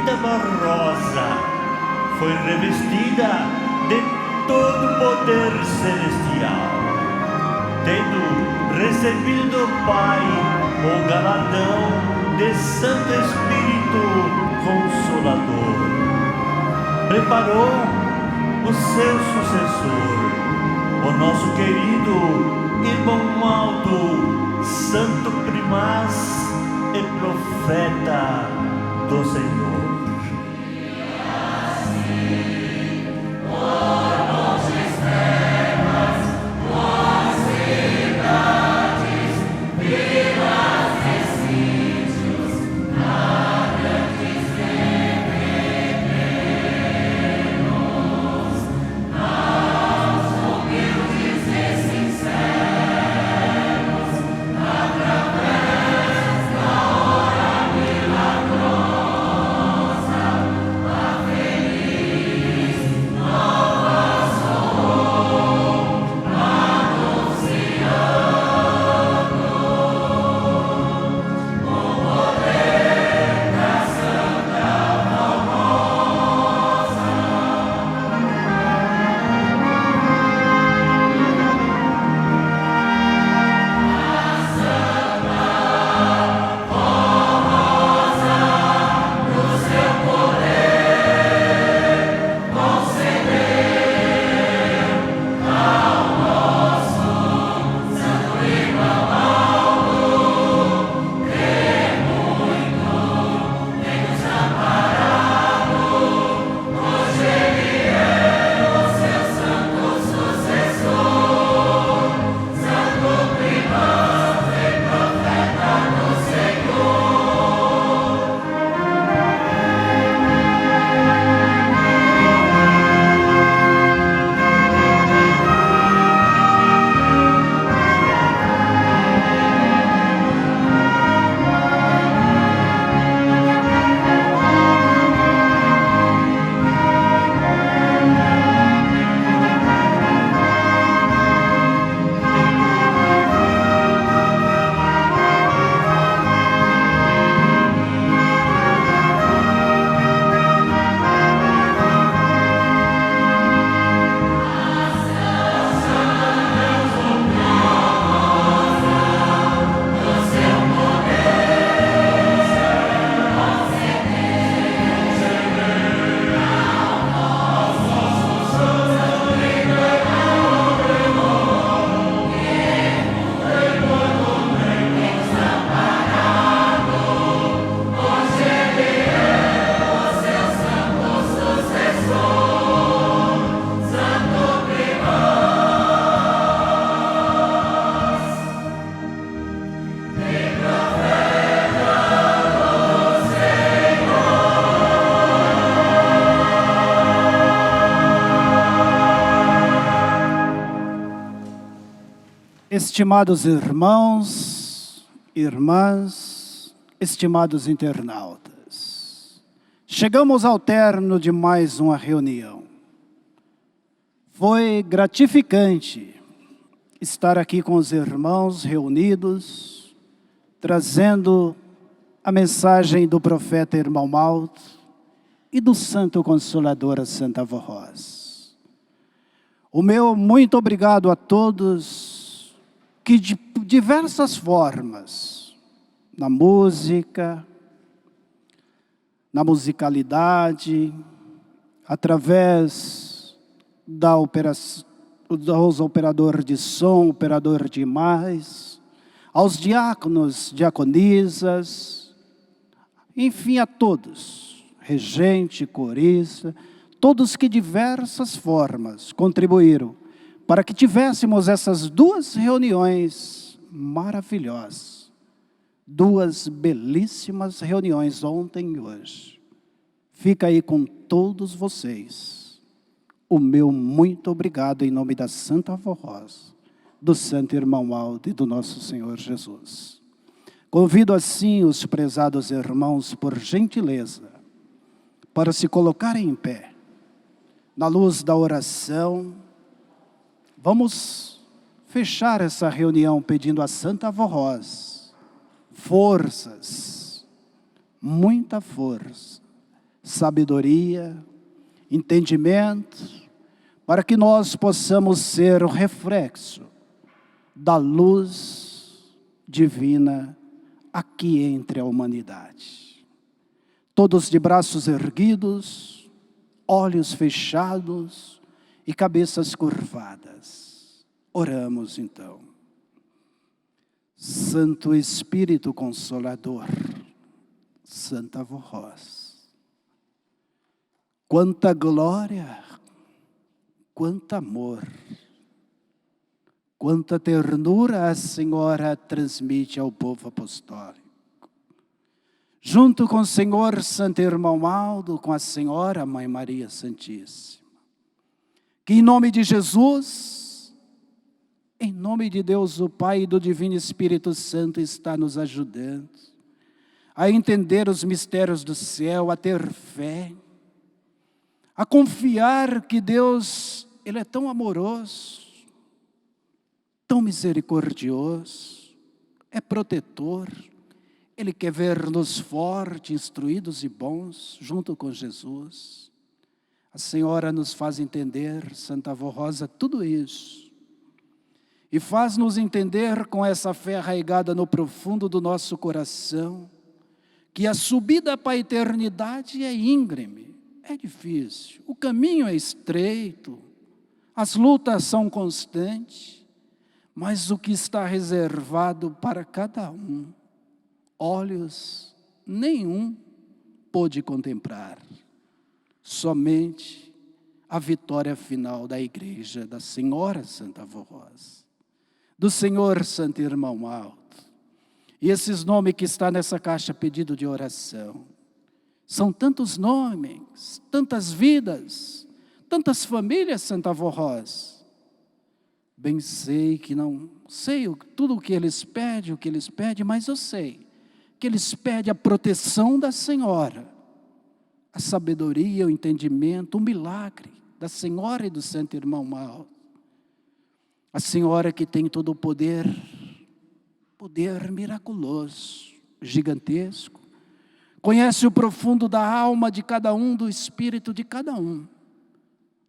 S3: Rita Barrosa foi revestida de todo o poder celestial, tendo recebido do Pai o galardão de Santo Espírito Consolador. Preparou o seu sucessor, o nosso querido irmão Aldo, santo primaz e profeta do Senhor.
S1: Estimados irmãos, irmãs, estimados internautas, chegamos ao término de mais uma reunião. Foi gratificante estar aqui com os irmãos reunidos, trazendo a mensagem do profeta Irmão Aldo e do Santo Consolador, a Santa Avó Rosa. O meu muito obrigado a todos que de diversas formas, na música, na musicalidade, através dos operadores de som, operador de imagem, aos diáconos, diaconisas, enfim, a todos, regente, corista, todos que de diversas formas contribuíram para que tivéssemos essas duas reuniões maravilhosas, duas belíssimas reuniões ontem e hoje. Fica aí com todos vocês o meu muito obrigado em nome da Santa Avó Rosa, do Santo Irmão Aldo e do nosso Senhor Jesus. Convido assim os prezados irmãos, por gentileza, para se colocarem em pé, na luz da oração. Vamos fechar essa reunião pedindo a Santa Avó Rosa forças, muita força, sabedoria, entendimento, para que nós possamos ser o reflexo da luz divina aqui entre a humanidade. Todos de braços erguidos, olhos fechados e cabeças curvadas. Oramos então. Santo Espírito Consolador, Santa Voz, quanta glória, quanto amor, quanta ternura a Senhora transmite ao povo apostólico. Junto com o Senhor Santo Irmão Aldo, com a Senhora Mãe Maria Santíssima. Que em nome de Jesus, em nome de Deus o Pai e do Divino Espírito Santo está nos ajudando a entender os mistérios do céu, a ter fé, a confiar que Deus, Ele é tão amoroso, tão misericordioso, é protetor. Ele quer ver-nos fortes, instruídos e bons, junto com Jesus. A Senhora nos faz entender, Santa Avó Rosa, tudo isso. E faz-nos entender com essa fé arraigada no profundo do nosso coração, que a subida para a eternidade é íngreme, é difícil. O caminho é estreito, as lutas são constantes, mas o que está reservado para cada um, olhos nenhum pôde contemplar, somente a vitória final da Igreja da Senhora Santa Avó Rosa, do Senhor Santo Irmão Aldo. E esses nomes que está nessa caixa pedido de oração, são tantos nomes, tantas vidas, tantas famílias, Santa Avó Rosa. Bem sei que não sei tudo o que eles pedem, mas eu sei que eles pedem a proteção da Senhora, a sabedoria, o entendimento, o milagre da Senhora e do Santo Irmão Aldo. A Senhora que tem todo o poder miraculoso, gigantesco, conhece o profundo da alma de cada um, do espírito de cada um.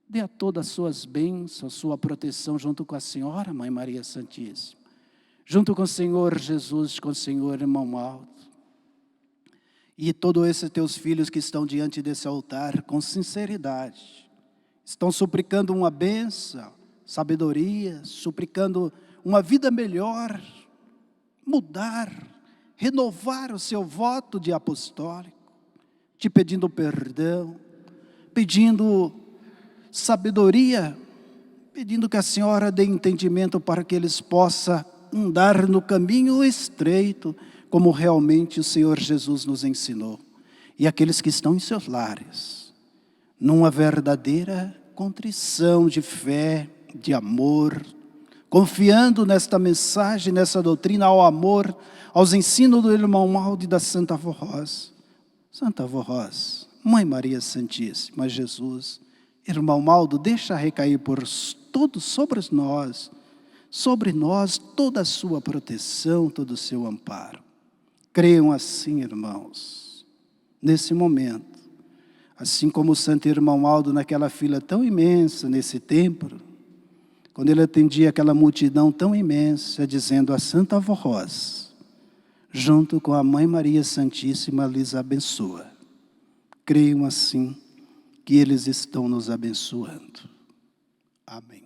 S1: Dê a todas as suas bênçãos, sua proteção junto com a Senhora, Mãe Maria Santíssima, junto com o Senhor Jesus, com o Senhor Irmão Aldo. E todos esses teus filhos que estão diante desse altar, com sinceridade, estão suplicando uma bênção, sabedoria, suplicando uma vida melhor, mudar, renovar o seu voto de apostólico, te pedindo perdão, pedindo sabedoria, pedindo que a Senhora dê entendimento para que eles possam andar no caminho estreito, como realmente o Senhor Jesus nos ensinou. E aqueles que estão em seus lares, numa verdadeira contrição de fé, de amor, confiando nesta mensagem, nessa doutrina, ao amor, aos ensinos do Irmão Aldo e da Santa Avó Rosa. Santa Avó Rosa, Mãe Maria Santíssima, Jesus, Irmão Aldo, deixa recair por todos sobre nós toda a sua proteção, todo o seu amparo. Creiam assim, irmãos, nesse momento, assim como o Santo Irmão Aldo naquela fila tão imensa nesse templo, quando ele atendia aquela multidão tão imensa, dizendo a Santa Avó Rosa, junto com a Mãe Maria Santíssima, lhes abençoa. Creiam assim que eles estão nos abençoando. Amém.